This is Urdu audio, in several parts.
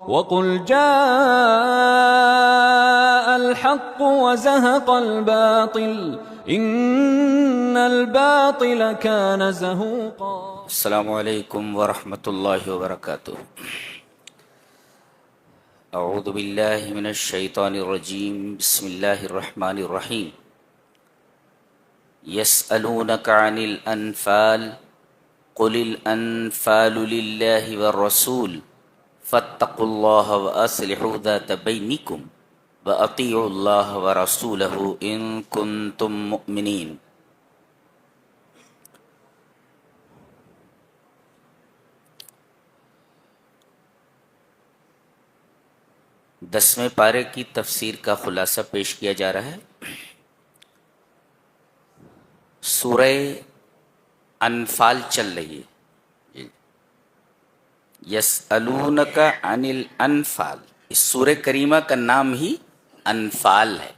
وقل جاء الحق وزهق الباطل ان الباطل كان زهوقا. السلام علیکم ورحمۃ اللہ وبرکاتہ. اعوذ باللہ من الشیطان الرجیم. بسم اللہ الرحمن الرحیم. یسألونک عن الانفال قل الانفال للہ والرسول فاتقوا اللہ واصلحوا ذات بینکم واطیعوا اللہ ورسولہ ان کنتم مؤمنین. دسویں پارے کی تفسیر کا خلاصہ پیش کیا جا رہا ہے. سورہ انفال چل رہی ہے. یسألونک عن الانفال، اس سورہ کریمہ کا نام ہی انفال ہے.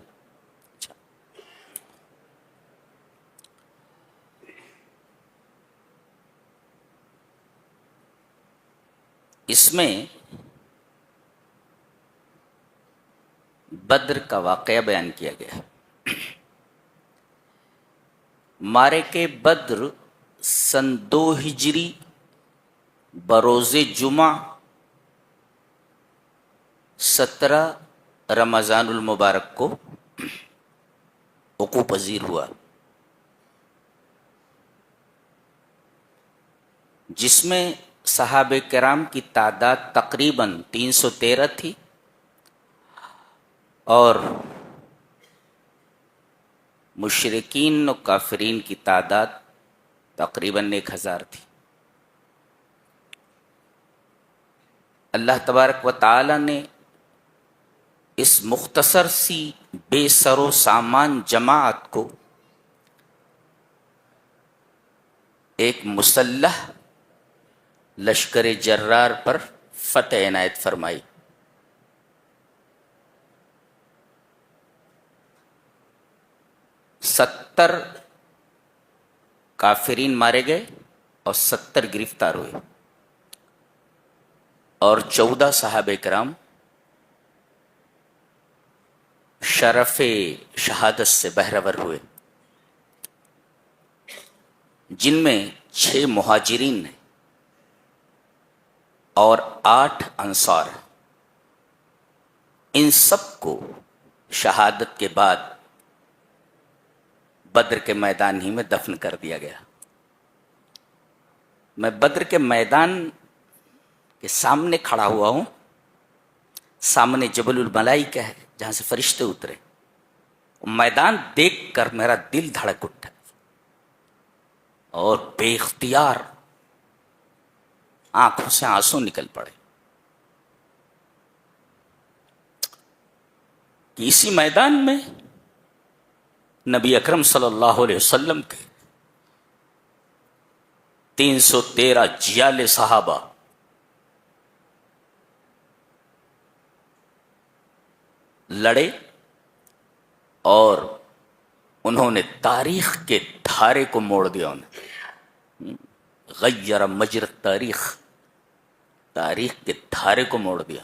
اس میں بدر کا واقعہ بیان کیا گیا ہے. معرکہ بدر سن 2 ہجری بروز جمعہ 17 رمضان المبارک کو وقوع پذیر ہوا، جس میں صحابہ کرام کی تعداد تقریباً 313 تھی اور مشرکین و کافرین کی تعداد تقریباً 1000 تھی. اللہ تبارک و تعالی نے اس مختصر سی بے سر و سامان جماعت کو ایک مسلح لشکر جرار پر فتح عنایت فرمائی. 70 کافرین مارے گئے اور 70 گرفتار ہوئے اور 14 صحابہ کرام شرف شہادت سے بہرور ہوئے، جن میں 6 مہاجرین ہیں اور 8 انصار. ان سب کو شہادت کے بعد بدر کے میدان ہی میں دفن کر دیا گیا. میں بدر کے میدان کے سامنے کھڑا ہوا ہوں. سامنے جبل الملائکہ ہے جہاں سے فرشتے اترے. میدان دیکھ کر میرا دل دھڑک اٹھا اور بے اختیار آنکھوں سے آنسو نکل پڑے کہ اسی میدان میں نبی اکرم صلی اللہ علیہ وسلم کے 313 جیال صحابہ لڑے اور انہوں نے تاریخ کے دھارے کو موڑ دیا. غیر مجر تاریخ، تاریخ کے دھارے کو موڑ دیا.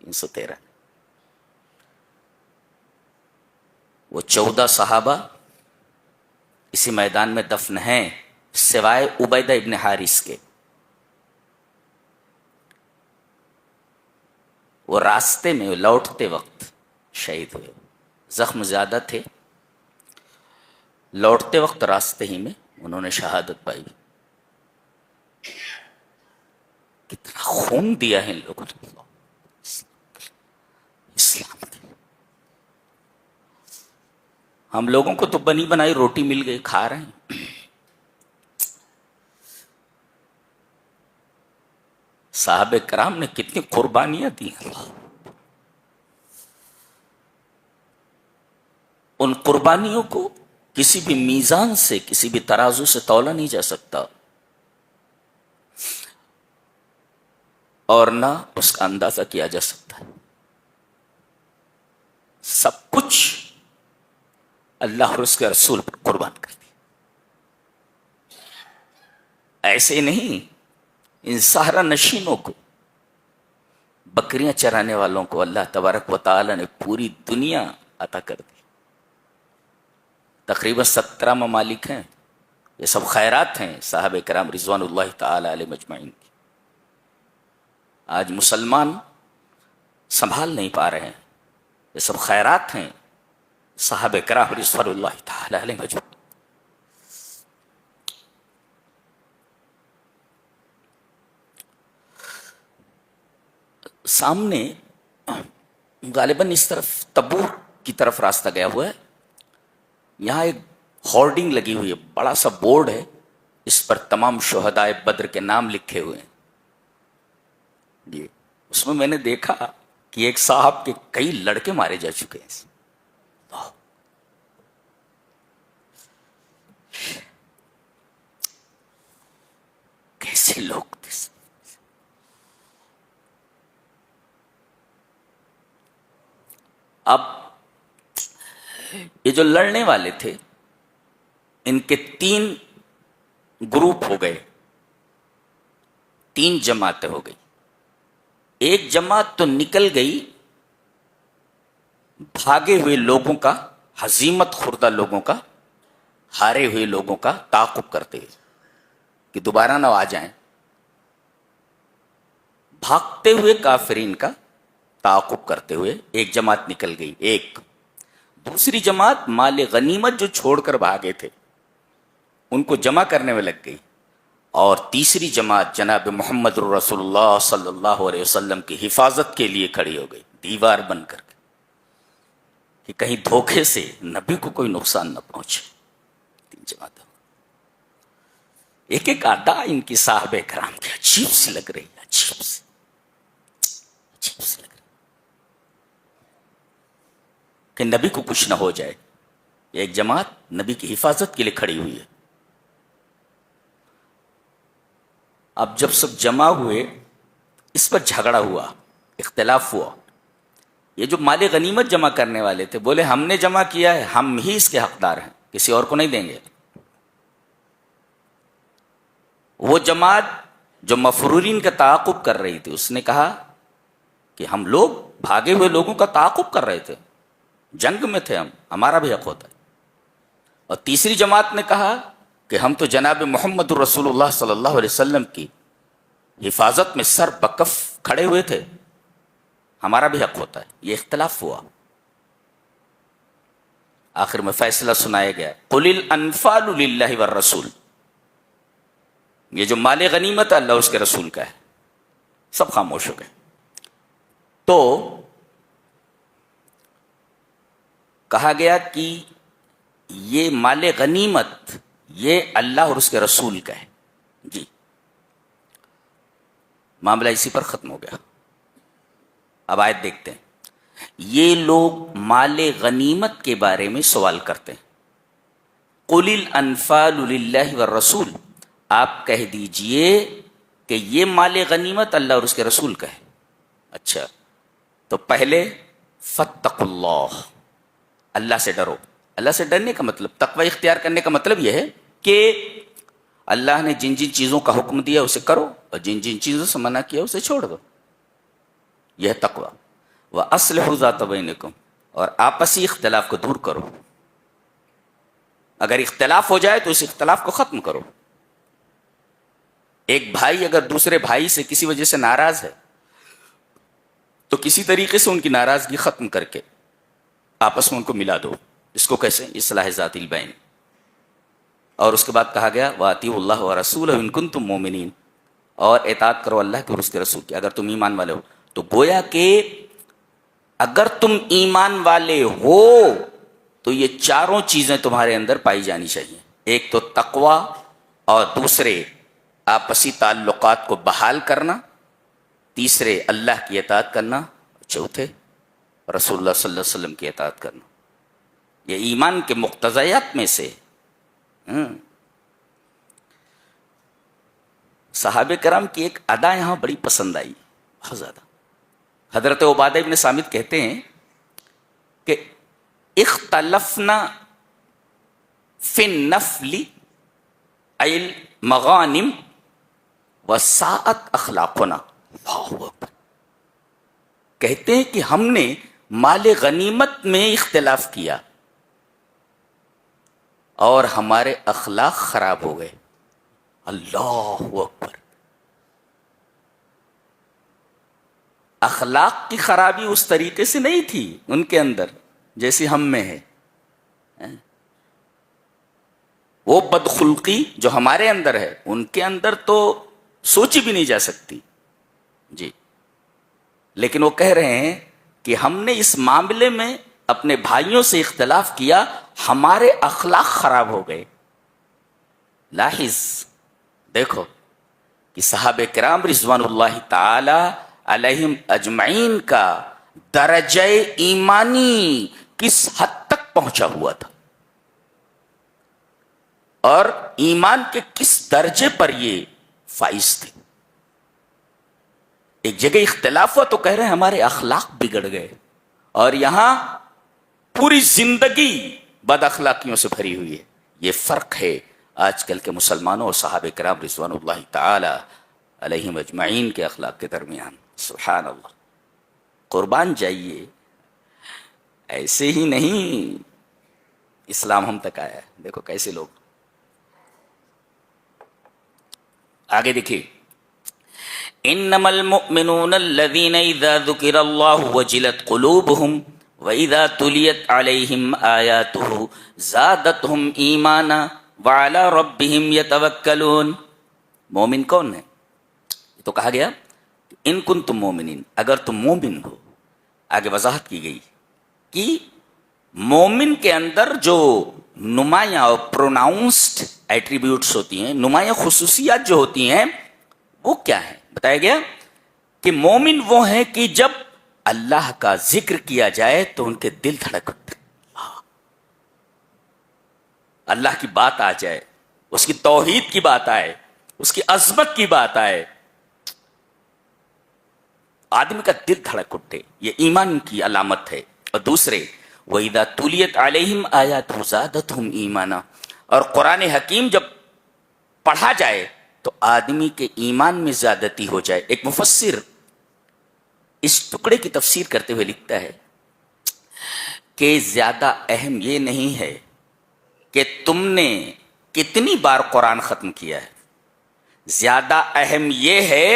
313 وہ 14 صحابہ اسی میدان میں دفن ہیں سوائے عبیدہ ابن حارث کے. وہ راستے میں لوٹتے وقت شہید ہوئے. زخم زیادہ تھے، لوٹتے وقت راستے ہی میں انہوں نے شہادت پائی. کتنا خون دیا ہے ان لوگوں نے اسلام کے. ہم لوگوں کو تو بنی بنائی روٹی مل گئی، کھا رہے ہیں. صحابہ کرام نے کتنی قربانیاں دی ہیں. ان قربانیوں کو کسی بھی میزان سے، کسی بھی ترازو سے تولا نہیں جا سکتا اور نہ اس کا اندازہ کیا جا سکتا ہے. سب کچھ اللہ اور اس کے رسول پر قربان کر دی. ایسے نہیں ان سہارا نشینوں کو بکریاں چرانے والوں کو اللہ تبارک و تعالی نے پوری دنیا عطا کر دی. تقریباً 17 ممالک ہیں. یہ سب خیرات ہیں صحابہ کرام رضوان اللہ تعالی علیہ مجمعین کی. آج مسلمان سنبھال نہیں پا رہے ہیں. یہ سب خیرات ہیں صحابہ کرام رضوان اللہ تعالی علیہ مجمعین. سامنے غالباً اس طرف تبوک کی طرف راستہ گیا ہوا ہے. یہاں ایک ہورڈنگ لگی ہوئی ہے, بڑا سا بورڈ ہے, اس پر تمام شہدائے بدر کے نام لکھے ہوئے ہیں. جی اس میں نے دیکھا کہ ایک صاحب کے کئی لڑکے مارے جا چکے ہیں. کیسے لوگ تھے. اب یہ جو لڑنے والے تھے ان کے 3 گروپ ہو گئے, 3 جماعتیں ہو گئی. ایک جماعت تو نکل گئی بھاگے ہوئے لوگوں کا, ہزیمت خوردہ لوگوں کا, ہارے ہوئے لوگوں کا تعاقب کرتے ہوئے کہ دوبارہ نہ آ جائیں. بھاگتے ہوئے کافرین کا تعاقب کرتے ہوئے ایک جماعت نکل گئی. ایک دوسری جماعت مال غنیمت جو چھوڑ کر بھاگے تھے ان کو جمع کرنے میں لگ گئی. اور تیسری جماعت جناب محمد رسول اللہ صلی اللہ علیہ وسلم کی حفاظت کے لیے کھڑی ہو گئی, دیوار بن کر کے, کہ کہیں دھوکے سے نبی کو کوئی نقصان نہ پہنچے. 3 جماعتیں. ایک ایک ادا ان کی صحابہ کرام کی عجیب سی لگ رہی ہے, عجیب سی لگ رہی کہ نبی کو کچھ نہ ہو جائے. ایک جماعت نبی کی حفاظت کے لیے کھڑی ہوئی ہے. اب جب سب جمع ہوئے اس پر جھگڑا ہوا, اختلاف ہوا. یہ جو مال غنیمت جمع کرنے والے تھے بولے ہم نے جمع کیا ہے, ہم ہی اس کے حقدار ہیں, کسی اور کو نہیں دیں گے. وہ جماعت جو مفرورین کا تعاقب کر رہی تھی اس نے کہا کہ ہم لوگ بھاگے ہوئے لوگوں کا تعاقب کر رہے تھے, جنگ میں تھے ہم, ہمارا بھی حق ہوتا ہے. اور تیسری جماعت نے کہا کہ ہم تو جناب محمد رسول اللہ صلی اللہ علیہ وسلم کی حفاظت میں سر بکف کھڑے ہوئے تھے, ہمارا بھی حق ہوتا ہے. یہ اختلاف ہوا. آخر میں فیصلہ سنایا گیا, قل الانفال للہ والرسول. یہ جو مال غنیمت ہے اللہ اس کے رسول کا ہے. سب خاموش ہو گئے. تو کہا گیا کہ یہ مال غنیمت یہ اللہ اور اس کے رسول کا ہے. جی معاملہ اسی پر ختم ہو گیا. اب آیت دیکھتے ہیں. یہ لوگ مال غنیمت کے بارے میں سوال کرتے ہیں. قل الانفال للہ والرسول, آپ کہہ دیجئے کہ یہ مال غنیمت اللہ اور اس کے رسول کا ہے. اچھا تو پہلے فاتقوا اللہ, اللہ سے ڈرو. اللہ سے ڈرنے کا مطلب, تقوی اختیار کرنے کا مطلب یہ ہے کہ اللہ نے جن جن چیزوں کا حکم دیا اسے کرو اور جن جن چیزوں سے منع کیا اسے چھوڑ دو. یہ ہے تقوی. وَأَصْلِحُوا ذَاتَ بَيْنِكُمْ, اور آپسی اختلاف کو دور کرو. اگر اختلاف ہو جائے تو اس اختلاف کو ختم کرو. ایک بھائی اگر دوسرے بھائی سے کسی وجہ سے ناراض ہے تو کسی طریقے سے ان کی ناراضگی ختم کر کے آپس میں ان کو ملا دو. اس کو کیسے؟ اصلاح ذات البین. اور اس کے بعد کہا گیا وَأَطِیعُوا اللَّهَ وَرَسُولَهُ إِن كُنتُم مُؤْمِنِينَ, اور اطاعت کرو اللہ کے اور اس کے رسول کی اگر تم ایمان والے ہو. تو گویا کہ اگر تم ایمان والے ہو تو یہ چاروں چیزیں تمہارے اندر پائی جانی چاہیے. ایک تو تقوی, اور دوسرے آپسی تعلقات کو بحال کرنا, تیسرے اللہ کی اطاعت کرنا, چوتھے رسول اللہ صلی اللہ علیہ وسلم کی اطاعت کرنا. یہ ایمان کے مقتضیات میں سے. صحابہ کرام کی ایک ادا یہاں بڑی پسند آئی, بہت زیادہ. حضرت عبادہ ابن صامت کہتے ہیں کہ اختلفنا فی النفل ای المغانم وساءت اخلاقنا. اللہ اکبر. کہتے ہیں کہ ہم نے مال غنیمت میں اختلاف کیا اور ہمارے اخلاق خراب ہو گئے. اللہ اکبر. اخلاق کی خرابی اس طریقے سے نہیں تھی ان کے اندر جیسی ہم میں ہے. وہ بدخلقی جو ہمارے اندر ہے ان کے اندر تو سوچی بھی نہیں جا سکتی جی. لیکن وہ کہہ رہے ہیں کہ ہم نے اس معاملے میں اپنے بھائیوں سے اختلاف کیا, ہمارے اخلاق خراب ہو گئے. لاحظ دیکھو کہ صحابہ کرام رضوان اللہ تعالی علیہم اجمعین کا درجہ ایمانی کس حد تک پہنچا ہوا تھا اور ایمان کے کس درجے پر یہ فائز تھے. ایک جگہ اختلاف ہوا تو کہہ رہے ہیں ہمارے اخلاق بگڑ گئے, اور یہاں پوری زندگی بد اخلاقیوں سے بھری ہوئی ہے. یہ فرق ہے آج کل کے مسلمانوں اور صحابہ کرام رضوان اللہ تعالی علیہم اجمعین کے اخلاق کے درمیان. سبحان اللہ. قربان جائیے, ایسے ہی نہیں اسلام ہم تک آیا ہے. دیکھو کیسے لوگ. آگے دیکھیے, انما المؤمنون الذين اذا ذكر الله وجلت قلوبهم واذا تليت عليهم آياته زادتهم ایمانا وعلى ربهم يتوکلون. مومن کون ہے؟ یہ تو کہا گیا ان کنتم مومنین, اگر تم مومن ہو. آگے وضاحت کی گئی کہ مومن کے اندر جو نمایاں اور پروناؤنسڈ ایٹریبیوٹس ہوتی ہیں, نمایاں خصوصیات جو ہوتی ہیں, وہ کیا ہیں؟ بتایا گیا کہ مومن وہ ہیں کہ جب اللہ کا ذکر کیا جائے تو ان کے دل دھڑک اٹھتے, اللہ کی بات آ جائے, اس کی توحید کی بات آئے, اس کی عظمت کی بات آئے, آدمی کا دل دھڑک اٹھے. یہ ایمان کی علامت ہے. اور دوسرے وَإِذَا تُلِيَتْ عَلَيْهِمْ آيَاتُهُ زَادَتْهُمْ ایمانا, اور قرآن حکیم جب پڑھا جائے تو آدمی کے ایمان میں زیادتی ہو جائے. ایک مفسر اس ٹکڑے کی تفسیر کرتے ہوئے لکھتا ہے کہ زیادہ اہم یہ نہیں ہے کہ تم نے کتنی بار قرآن ختم کیا ہے, زیادہ اہم یہ ہے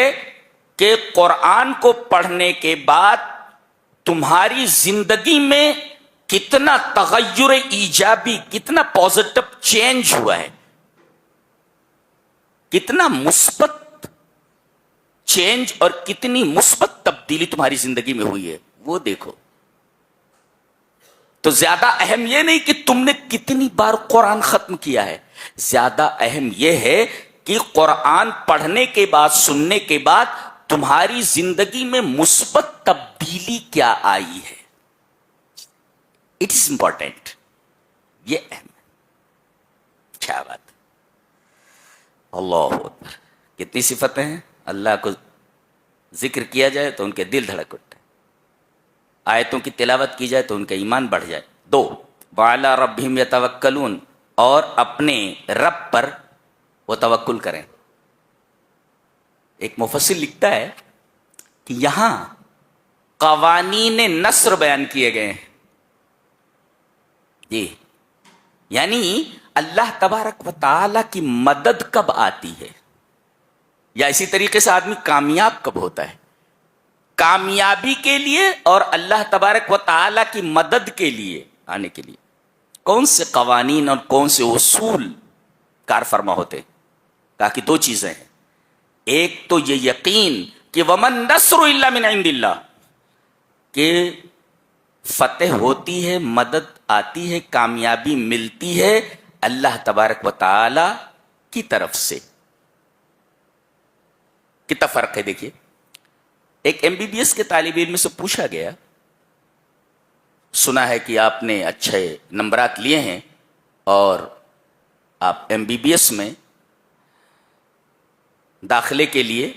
کہ قرآن کو پڑھنے کے بعد تمہاری زندگی میں کتنا تغیر ایجابی, کتنا پازیٹو چینج ہوا ہے, کتنا مثبت چینج اور کتنی مثبت تبدیلی تمہاری زندگی میں ہوئی ہے, وہ دیکھو. تو زیادہ اہم یہ نہیں کہ تم نے کتنی بار قرآن ختم کیا ہے, زیادہ اہم یہ ہے کہ قرآن پڑھنے کے بعد, سننے کے بعد تمہاری زندگی میں مثبت تبدیلی کیا آئی ہے. It is important. یہ اہم ہے. کیا بات. اللہ اکبر. کتنی صفتیں ہیں. اللہ کو ذکر کیا جائے تو ان کے دل دھڑک اٹھے, آیتوں کی تلاوت کی جائے تو ان کا ایمان بڑھ جائے. 2 وعلی ربہم یتوکلون, اور اپنے رب پر وہ توکل کریں. ایک مفسر لکھتا ہے کہ یہاں قوانین نصر بیان کیے گئے ہیں جی, یعنی اللہ تبارک و تعالی کی مدد کب آتی ہے, یا اسی طریقے سے آدمی کامیاب کب ہوتا ہے. کامیابی کے لیے اور اللہ تبارک و تعالی کی مدد کے لیے آنے کے لیے کون سے قوانین اور کون سے اصول کار فرما ہوتے. کہا کہ 2 چیزیں ہیں. ایک تو یہ یقین کہ ومن نصر الا من عند اللہ, کہ فتح ہوتی ہے, مدد آتی ہے, کامیابی ملتی ہے اللہ تبارک و تعالی کی طرف سے. کتنا فرق ہے دیکھیے. ایک MBBS کے طالب علم سے پوچھا گیا, سنا ہے کہ آپ نے اچھے نمبرات لیے ہیں اور آپ MBBS میں داخلے کے لیے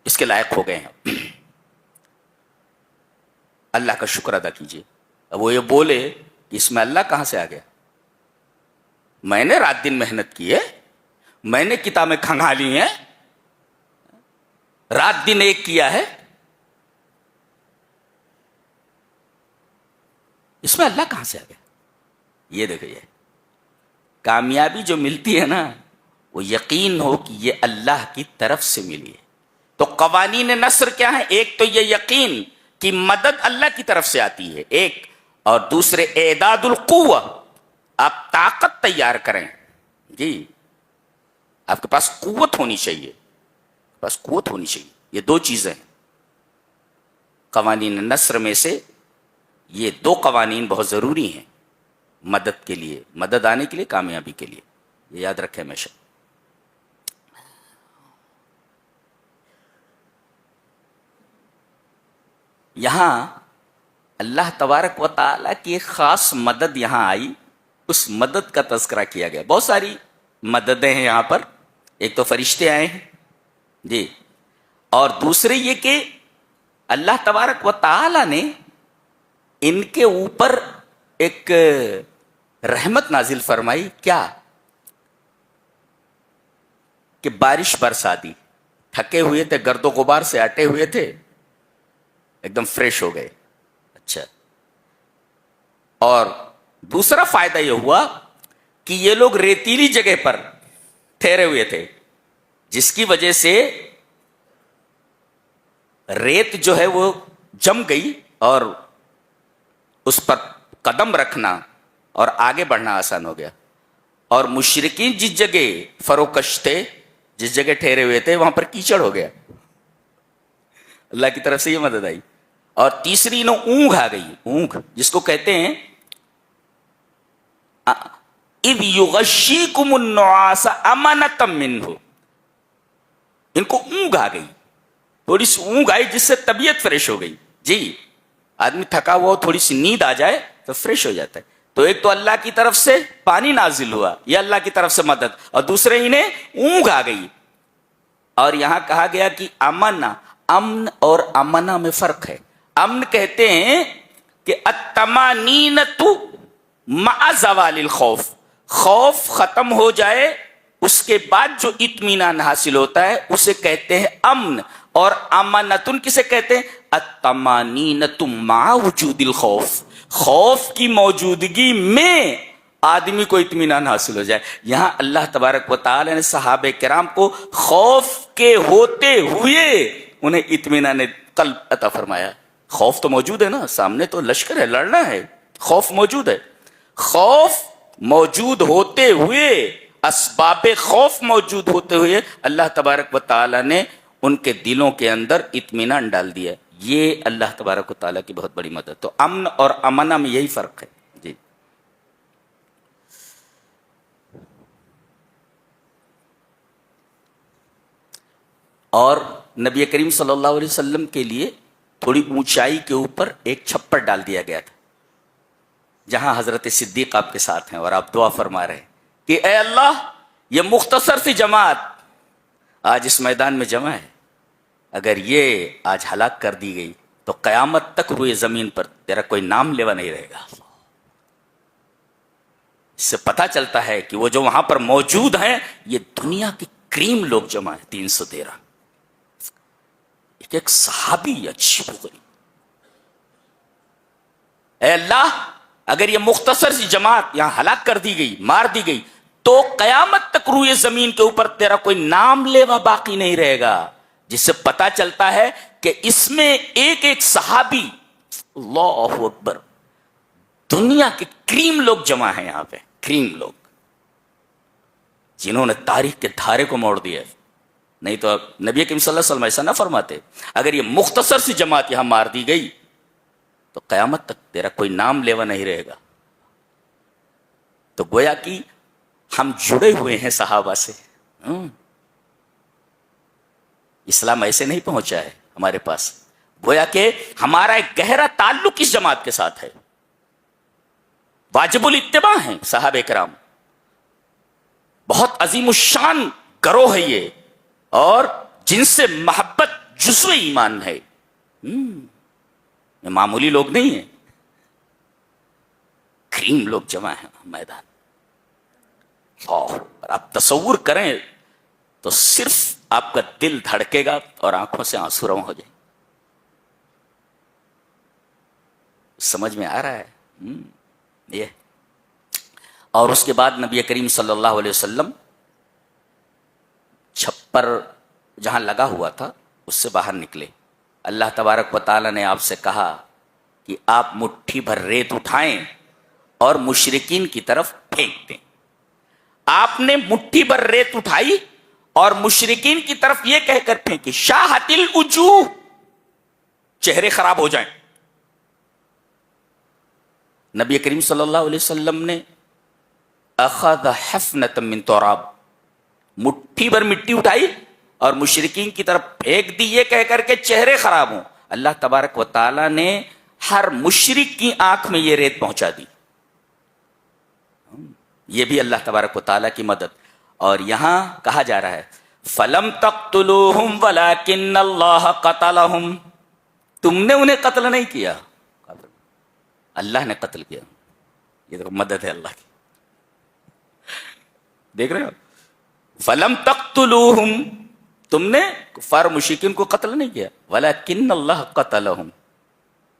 اس کے لائق ہو گئے ہیں, اللہ کا شکر ادا کیجیے. اب وہ یہ بولے کہ اس میں اللہ کہاں سے آ گیا, میں نے رات دن محنت کی ہے, میں نے کتابیں کھنگا لی ہیں, رات دن ایک کیا ہے. اس میں اللہ کہاں سے آ گیا؟ یہ دیکھو، یہ کامیابی جو ملتی ہے نا، وہ یقین ہو کہ یہ اللہ کی طرف سے ملی ہے. تو قوانین نصر کیا ہے؟ ایک تو یہ یقین کہ مدد اللہ کی طرف سے آتی ہے ایک، اور دوسرے اعداد القوہ، آپ طاقت تیار کریں. جی، آپ کے پاس قوت ہونی چاہیے، بس قوت ہونی چاہیے. یہ دو چیزیں ہیں قوانین نصر میں سے. یہ دو قوانین بہت ضروری ہیں مدد کے لیے، مدد آنے کے لیے، کامیابی کے لیے. یہ یاد رکھیں ہمیشہ. یہاں اللہ تبارک و تعالیٰ کی ایک خاص مدد یہاں آئی، اس مدد کا تذکرہ کیا گیا. بہت ساری مددیں ہیں یہاں پر. ایک تو فرشتے آئے ہیں جی، اور دوسرے یہ کہ اللہ تبارک و تعالیٰ نے ان کے اوپر ایک رحمت نازل فرمائی. کیا؟ کہ بارش برسا دی. تھکے ہوئے تھے، گرد و غبار سے اٹے ہوئے تھے، ایک دم فریش ہو گئے. اچھا، اور دوسرا فائدہ یہ ہوا کہ یہ لوگ ریتیلی جگہ پر ٹھہرے ہوئے تھے، جس کی وجہ سے ریت جو ہے وہ جم گئی اور اس پر قدم رکھنا اور آگے بڑھنا آسان ہو گیا. اور مشرکین جس جگہ فروکش تھے، جس جگہ ٹھہرے ہوئے تھے، وہاں پر کیچڑ ہو گیا. اللہ کی طرف سے یہ مدد آئی. اور تیسری اونگ آ گئی. اونگ جس کو کہتے ہیں اذ یغشیکم النعاس امنۃ منہ، ان کو اونگ آ گئی، تھوڑی سی اونگ آئی جس سے طبیعت فریش ہو گئی. جی، آدمی تھکا ہوا ہو، تھوڑی سی نیند آ جائے تو فریش ہو جاتا ہے. تو ایک تو اللہ کی طرف سے پانی نازل ہوا، یہ اللہ کی طرف سے مدد، اور دوسرے انہیں اونگ آ گئی. اور یہاں کہا گیا کہ امن اور امنا میں فرق ہے. امن کہتے ہیں کہ الطمانینۃ مع زوال الخوف، خوف ختم ہو جائے اس کے بعد جو اطمینان حاصل ہوتا ہے اسے کہتے ہیں امن. اور امنتن کسے کہتے ہیں؟ الطمانینۃ مع وجود الخوف، خوف کی موجودگی میں آدمی کو اطمینان حاصل ہو جائے. یہاں اللہ تبارک و تعالی نے صحابہ کرام کو خوف کے ہوتے ہوئے انہیں اطمینان قلب عطا فرمایا. خوف تو موجود ہے نا، سامنے تو لشکر ہے، لڑنا ہے، خوف موجود ہے. خوف موجود ہوتے ہوئے، اسباب خوف موجود ہوتے ہوئے، اللہ تبارک و تعالی نے ان کے دلوں کے اندر اطمینان ڈال دیا. یہ اللہ تبارک و تعالیٰ کی بہت بڑی مدد. تو امن اور امنا میں یہی فرق ہے. جی، اور نبی کریم صلی اللہ علیہ وسلم کے لیے تھوڑی اونچائی کے اوپر ایک چھپر ڈال دیا گیا تھا، جہاں حضرت صدیق آپ کے ساتھ ہیں اور آپ دعا فرما رہے ہیں کہ اے اللہ، یہ مختصر سی جماعت آج اس میدان میں جمع ہے، اگر یہ آج ہلاک کر دی گئی تو قیامت تک روئے زمین پر تیرا کوئی نام لیوا نہیں رہے گا. اس سے پتہ چلتا ہے کہ وہ جو وہاں پر موجود ہیں یہ دنیا کی کریم لوگ جمع ہیں. 313 ایک صحابی عجیب و غریب. اے اللہ، اگر یہ مختصر سی جماعت یہاں ہلاک کر دی گئی، مار دی گئی، تو قیامت تک روئے زمین کے اوپر تیرا کوئی نام لیوا باقی نہیں رہے گا. جس سے پتا چلتا ہے کہ اس میں ایک ایک صحابی، اللہ اکبر، دنیا کے کریم لوگ جمع ہیں یہاں پہ، کریم لوگ جنہوں نے تاریخ کے دھارے کو موڑ دیا. نہیں تو نبی کریم صلی اللہ علیہ وسلم ایسا نہ فرماتے. اگر یہ مختصر سی جماعت یہاں مار دی گئی تو قیامت تک تیرا کوئی نام لیوا نہیں رہے گا. تو گویا کہ ہم جڑے ہوئے ہیں صحابہ سے. اسلام ایسے نہیں پہنچا ہے ہمارے پاس، گویا کہ ہمارا ایک گہرا تعلق اس جماعت کے ساتھ ہے. واجب الاتباع ہیں صحابہ کرام، بہت عظیم الشان گروہ ہے یہ، اور جن سے محبت جزو ایمان ہے. یہ معمولی لوگ نہیں ہیں، کریم لوگ جمع ہیں میدان. اور آپ تصور کریں تو صرف آپ کا دل دھڑکے گا اور آنکھوں سے آنسو رواں ہو جائیں. سمجھ میں آ رہا ہے یہ. اور اس کے بعد نبی کریم صلی اللہ علیہ وسلم چھپر جہاں لگا ہوا تھا اس سے باہر نکلے. اللہ تبارک و تعالی نے آپ سے کہا کہ آپ مٹھی بھر ریت اٹھائیں اور مشرکین کی طرف پھینک دیں. آپ نے مٹھی بھر ریت اٹھائی اور مشرکین کی طرف یہ کہہ کر پھینکی شاہت الوجوہ، چہرے خراب ہو جائیں. نبی کریم صلی اللہ علیہ وسلم نے اخذ حفنۃ من تراب، مٹھی بھر مٹی اٹھائی اور مشرکین کی طرف پھینک دی یہ کہہ کر کے چہرے خراب ہوں. اللہ تبارک و تعالی نے ہر مشرک کی آنکھ میں یہ ریت پہنچا دی. یہ بھی اللہ تبارک و تعالی کی مدد. اور یہاں کہا جا رہا ہے فَلَمْ تَقْتُلُوهُمْ وَلَكِنَّ اللَّهَ قَتَلَهُمْ، تم نے انہیں قتل نہیں کیا، اللہ نے قتل کیا. یہ تو مدد ہے اللہ کی. دیکھ رہے ہو، فَلَمْ تَقْتُلُوهُمْ، تم نے کفار مشرکین کو قتل نہیں کیا، وَلَكِنَّ اللَّهَ قَتَلَهُمْ،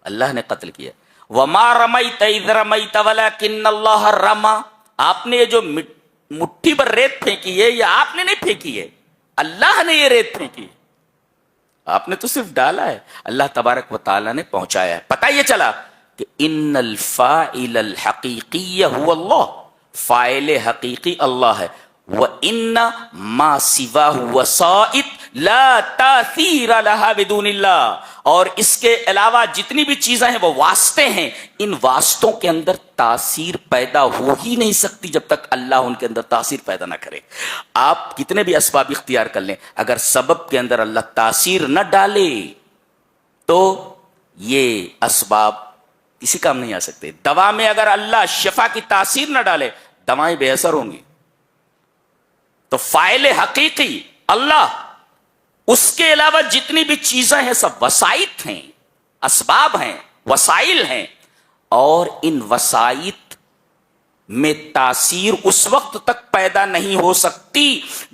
اللہ نے قتل کیا. وَمَا رَمَيْتَ إِذْ رَمَيْتَ وَلَكِنَّ اللَّهَ رَمَى، آپ نے یہ جو مٹھی پر ریت پھینکی ہے یہ آپ نے نہیں پھینکی ہے، اللہ نے یہ ریت پھینکی، آپ نے تو صرف ڈالا ہے، اللہ تبارک و تعالی نے پہنچایا ہے. پتہ یہ چلا کہ ان الفاعل الحقیقی هو اللہ، فاعل حقیقی اللہ ہے. وَإِنَّ مَا سِوَاهُ وَسَائِطٌ لَا تَأْثِيرَ لَهَا بِدُونِ اللَّهِ، اور اس کے علاوہ جتنی بھی چیزیں ہیں وہ واسطے ہیں، ان واسطوں کے اندر تاثیر پیدا ہو ہی نہیں سکتی جب تک اللہ ان کے اندر تاثیر پیدا نہ کرے. آپ کتنے بھی اسباب اختیار کر لیں، اگر سبب کے اندر اللہ تاثیر نہ ڈالے تو یہ اسباب کسی کام نہیں آ سکتے. دوا میں اگر اللہ شفا کی تاثیر نہ ڈالے دوائیں بے اثر ہوں گی. تو فاعل حقیقی اللہ، اس کے علاوہ جتنی بھی چیزیں ہیں سب وسائط ہیں، اسباب ہیں، وسائل ہیں، اور ان وسائط میں تاثیر اس وقت تک پیدا نہیں ہو سکتی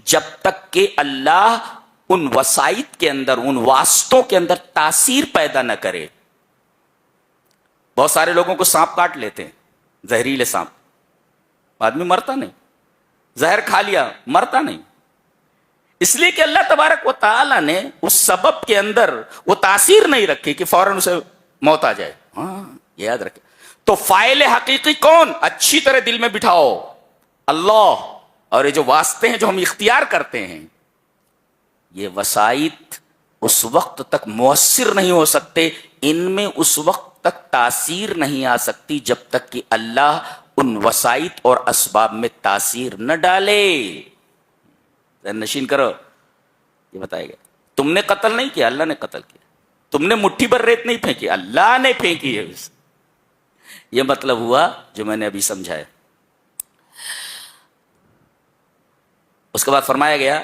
جب تک کہ اللہ ان وسائط کے اندر، ان واسطوں کے اندر تاثیر پیدا نہ کرے. بہت سارے لوگوں کو سانپ کاٹ لیتے ہیں، زہریلے سانپ، آدمی مرتا نہیں، زہر کھا لیا مرتا نہیں، اس لیے کہ اللہ تبارک و تعالی نے اس سبب کے اندر وہ تاثیر نہیں رکھی کہ فوراً اسے موت آ جائے. ہاں یہ یاد رکھے. تو فاعل حقیقی کون؟ اچھی طرح دل میں بٹھاؤ، اللہ. اور یہ جو واسطے ہیں جو ہم اختیار کرتے ہیں، یہ وسائط اس وقت تک مؤثر نہیں ہو سکتے، ان میں اس وقت تک تاثیر نہیں آ سکتی جب تک کہ اللہ ان وسائط اور اسباب میں تاثیر نہ ڈالے. نشین کرو، یہ بتائے گا تم نے قتل نہیں کیا، اللہ نے قتل کیا. تم نے مٹھی پر ریت نہیں پھینکی، اللہ نے پھینکی ہے. یہ مطلب ہوا جو میں نے ابھی سمجھایا. اس کے بعد فرمایا گیا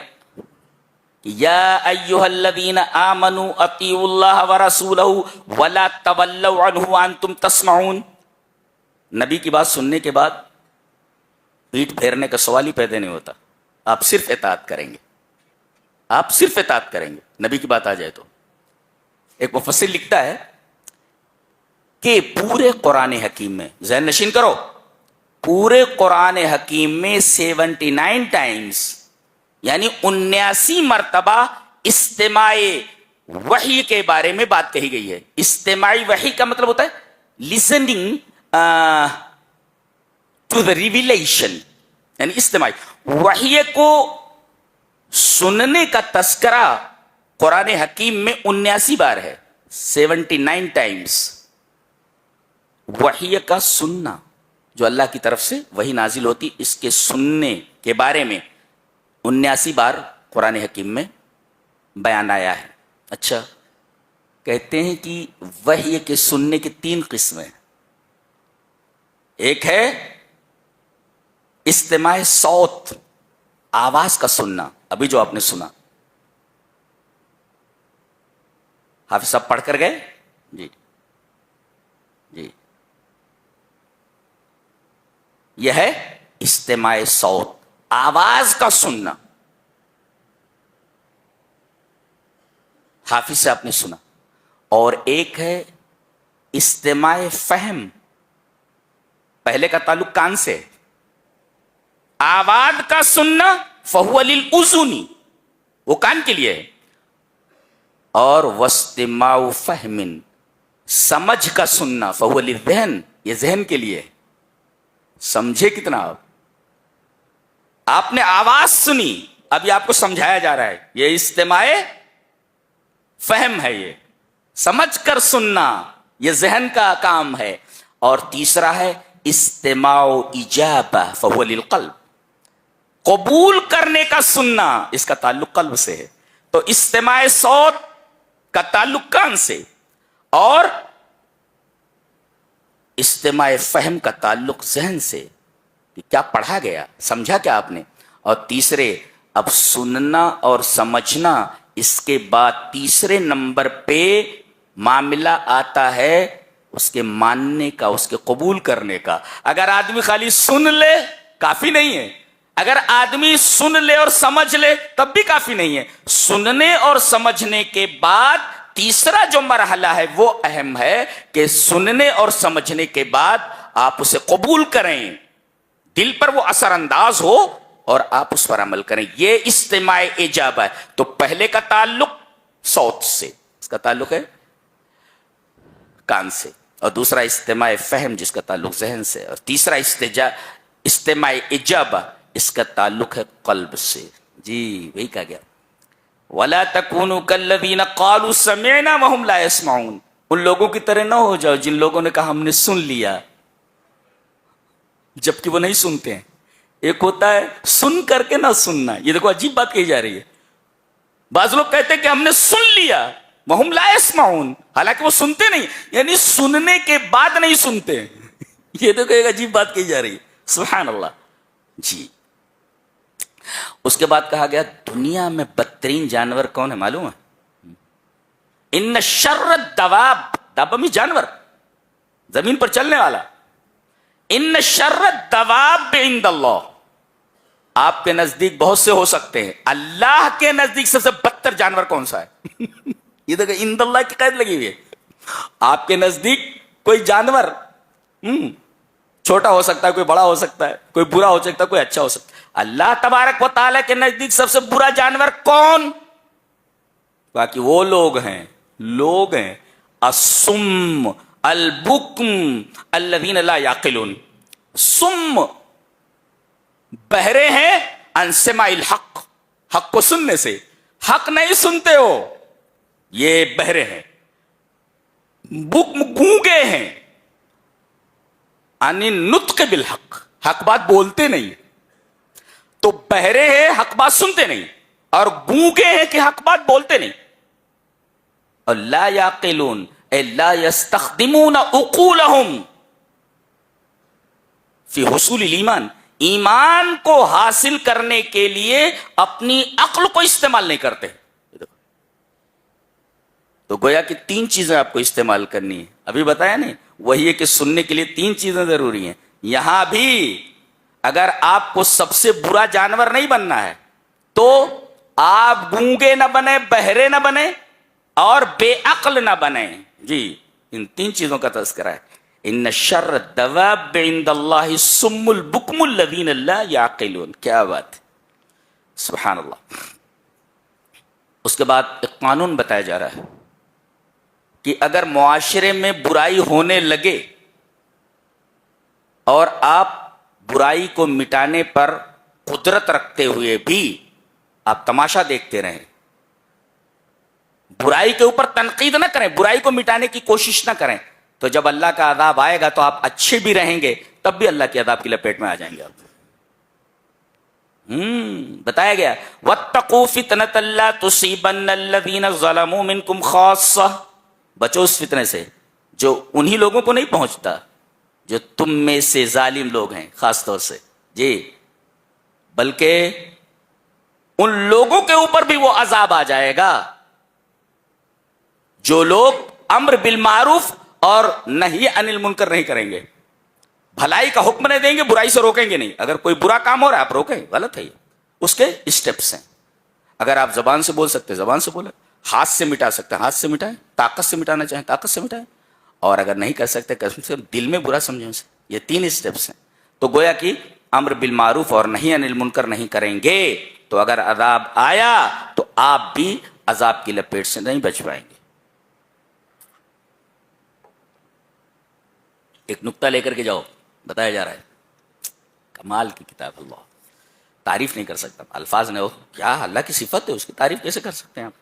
یا ایھا الذین آمنوا اطیعوا اللہ ورسولہ ولا تولوا عنہ وانتم تسمعون. نبی کی بات سننے کے بعد پیٹ پھیرنے کا سوال ہی پیدا نہیں ہوتا. آپ صرف اطاعت کریں گے، آپ صرف اطاعت کریں گے نبی کی بات آ جائے تو. ایک مفسر لکھتا ہے کہ پورے قرآن حکیم میں، ذہن نشین کرو، پورے قرآن حکیم میں 79 ٹائمز یعنی 79 مرتبہ استماع وحی کے بارے میں بات کہی گئی ہے. استماعی وحی کا مطلب ہوتا ہے لسننگ ٹو دا ریویلیشن، یعنی استماعی وحی کو سننے کا تذکرہ قرآن حکیم میں 79 بار ہے. 79 ٹائمز وحی کا سننا، جو اللہ کی طرف سے وحی نازل ہوتی، اس کے سننے کے بارے میں 79 بار قرآن حکیم میں بیان آیا ہے. اچھا، کہتے ہیں کہ وحی کے سننے کی 3 قسمیں. ایک ہے استماع صوت، آواز کا سننا، ابھی جو آپ نے سنا. حافظ صاحب پڑھ کر گئے؟ جی جی، یہ ہے استماع صوت، آواز کا سننا. حافظ سے آپ نے سنا. اور ایک ہے استماع فہم. پہلے کا تعلق کان سے, آواز کا سننا فہو للاذن, وہ کان کے لیے ہے. اور واستماع فہم, سمجھ کا سننا فہو للذہن, یہ ذہن کے لیے ہے. سمجھے کتنا آپ نے آواز سنی, ابھی آپ کو سمجھایا جا رہا ہے, یہ استماع فہم ہے, یہ سمجھ کر سننا, یہ ذہن کا کام ہے. اور تیسرا ہے استماع اجابہ فہو للقلب, قبول کرنے کا سننا, اس کا تعلق قلب سے ہے. تو استماع صوت کا تعلق کان سے, اور استماع فہم کا تعلق ذہن سے, کہ کیا پڑھا گیا, سمجھا کیا آپ نے. اور تیسرے اب سننا اور سمجھنا, اس کے بعد تیسرے نمبر پہ معاملہ آتا ہے اس کے ماننے کا, اس کے قبول کرنے کا. اگر آدمی خالی سن لے کافی نہیں ہے, اگر آدمی سن لے اور سمجھ لے تب بھی کافی نہیں ہے. سننے اور سمجھنے کے بعد تیسرا جو مرحلہ ہے وہ اہم ہے, کہ سننے اور سمجھنے کے بعد آپ اسے قبول کریں, دل پر وہ اثر انداز ہو اور آپ اس پر عمل کریں. یہ استماع اجابہ ہے. تو پہلے کا تعلق صوت سے, اس کا تعلق ہے کان سے, اور دوسرا استماع فہم جس کا تعلق ذہن سے, اور تیسرا استماع اجابہ اس کا تعلق ہے قلب سے. جی وہی کہا گیا, وَلَا تَكُونُوا كَالَّذِينَ قَالُوا سَمِعْنَا وَهُمْ لَا يَسْمَعُونَ. ان لوگوں کی طرح نہ ہو جاؤ جن لوگوں نے کہا ہم نے سن لیا جبکہ وہ نہیں سنتے ہیں. ایک ہوتا ہے سن کر کے نہ سننا, یہ دیکھو عجیب بات کہی جا رہی ہے. بعض لوگ کہتے ہیں کہ ہم نے سن لیا, وَهُمْ لَا يَسْمَعُونَ, حالانکہ وہ سنتے نہیں, یعنی سننے کے بعد نہیں سنتے. یہ دیکھو ایک عجیب بات کہی جا رہی ہے, سبحان اللہ. جی اس کے بعد کہا گیا دنیا میں بدترین جانور کون ہے معلوم ہے؟ ان شر الدواب, دابہ جانور, زمین پر چلنے والا. ان شر الدواب عند اللہ, آپ کے نزدیک بہت سے ہو سکتے ہیں, اللہ کے نزدیک سب سے بدتر جانور کون سا ہے؟ یہ دیکھیں عند اللہ کی قید لگی ہوئی ہے. آپ کے نزدیک کوئی جانور چھوٹا ہو سکتا ہے, کوئی بڑا ہو سکتا ہے, کوئی برا ہو سکتا ہے, کوئی اچھا ہو سکتا ہے. اللہ تبارک و تعالیٰ کے نزدیک سب سے برا جانور کون؟ باقی وہ لوگ ہیں الصم البکم الذین لا یعقلون. سم بہرے ہیں عن سماع الحق, حق کو سننے سے, حق نہیں سنتے ہو, یہ بہرے ہیں. بکم گونگے ہیں عن النطق بالحق, حق بات بولتے نہیں. تو بہرے ہیں حق بات سنتے نہیں, اور گونگے ہیں کہ حق بات بولتے نہیں. اور لا یعقلون اے لا یستخدمون عقولہم فی حصول الایمان, ایمان کو حاصل کرنے کے لیے اپنی عقل کو استعمال نہیں کرتے. تو گویا کہ 3 چیزیں آپ کو استعمال کرنی ہے, ابھی بتایا نہیں, وہی ہے کہ سننے کے لیے 3 چیزیں ضروری ہیں. یہاں بھی اگر آپ کو سب سے برا جانور نہیں بننا ہے تو آپ گونگے نہ بنے, بہرے نہ بنے, اور بے عقل نہ بنے. جی ان 3 چیزوں کا تذکرہ ہے. ان شر الدواب عند اللہ الصم البکم الذین لا یعقلون. کیا بات, سبحان اللہ. اس کے بعد ایک قانون بتایا جا رہا ہے کہ اگر معاشرے میں برائی ہونے لگے اور آپ برائی کو مٹانے پر قدرت رکھتے ہوئے بھی آپ تماشا دیکھتے رہیں, برائی کے اوپر تنقید نہ کریں, برائی کو مٹانے کی کوشش نہ کریں, تو جب اللہ کا عذاب آئے گا تو آپ اچھے بھی رہیں گے, تب بھی اللہ کے عذاب کی لپیٹ میں آ جائیں گے آپ. بتایا گیا واتقوا فتنة لا تصيبن الذين ظلموا منكم خاصة, بچو اس فتنے سے جو انہی لوگوں کو نہیں پہنچتا جو تم میں سے ظالم لوگ ہیں خاص طور سے. جی بلکہ ان لوگوں کے اوپر بھی وہ عذاب آ جائے گا جو لوگ امر بالمعروف اور نہی عن المنکر نہیں کریں گے, بھلائی کا حکم نہیں دیں گے, برائی سے روکیں گے نہیں. اگر کوئی برا کام ہو رہا ہے آپ روکیں, غلط ہے, یہ اس کے اسٹیپس ہیں. اگر آپ زبان سے بول سکتے زبان سے بولیں, ہاتھ سے مٹا سکتے ہیں ہاتھ سے مٹائیں، طاقت سے مٹانا چاہیں طاقت سے مٹائیں، اور اگر نہیں کر سکتے قسم سے دل میں برا سمجھیں اسے. یہ 3 اسٹیپس ہیں. تو گویا کہ امر بالمعروف اور نہی عن المنکر نہیں کریں گے تو اگر عذاب آیا تو آپ بھی عذاب کی لپیٹ سے نہیں بچ پائیں گے. ایک نقطہ لے کر کے جاؤ، بتایا جا رہا ہے، کمال کی کتاب. اللہ تعریف نہیں کر سکتا، الفاظ نے کیا اللہ کی صفت ہے، اس کی تعریف کیسے کر سکتے ہیں آپ؟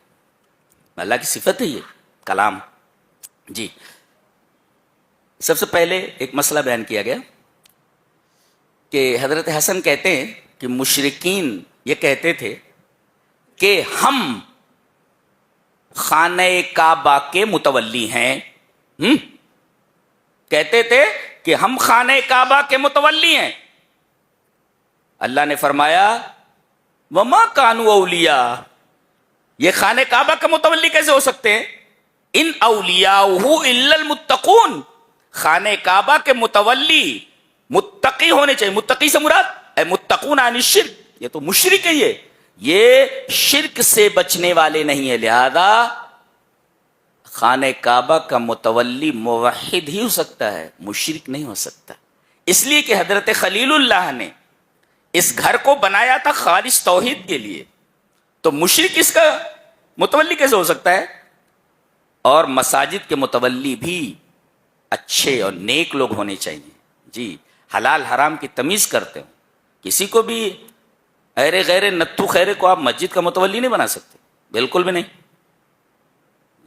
اللہ کی صفت ہے یہ کلام. جی سب سے پہلے ایک مسئلہ بیان کیا گیا کہ حضرت حسن کہتے ہیں کہ مشرکین یہ کہتے تھے کہ ہم خانہ کعبہ کے متولی ہیں. کہتے تھے کہ ہم خانہ کعبہ کے متولی ہیں. اللہ نے فرمایا وما کانوا اولیاء، یہ خانہ کعبہ کا متولی کیسے ہو سکتے ہیں؟ ان اولیاءہ الا المتقون، خانہ کعبہ کے متولی متقی ہونے چاہیے. متقی سے مراد اے متقون عن الشرک، یہ تو مشرک ہے، یہ شرک سے بچنے والے نہیں ہیں. لہذا خانہ کعبہ کا متولی موحد ہی ہو سکتا ہے، مشرک نہیں ہو سکتا. اس لیے کہ حضرت خلیل اللہ نے اس گھر کو بنایا تھا خالص توحید کے لیے، تو مشرک اس کا متولی کیسے ہو سکتا ہے؟ اور مساجد کے متولی بھی اچھے اور نیک لوگ ہونے چاہیے. جی حلال حرام کی تمیز کرتے ہو. کسی کو بھی ایرے غیر نتھو خیرے کو آپ مسجد کا متولی نہیں بنا سکتے، بالکل بھی نہیں.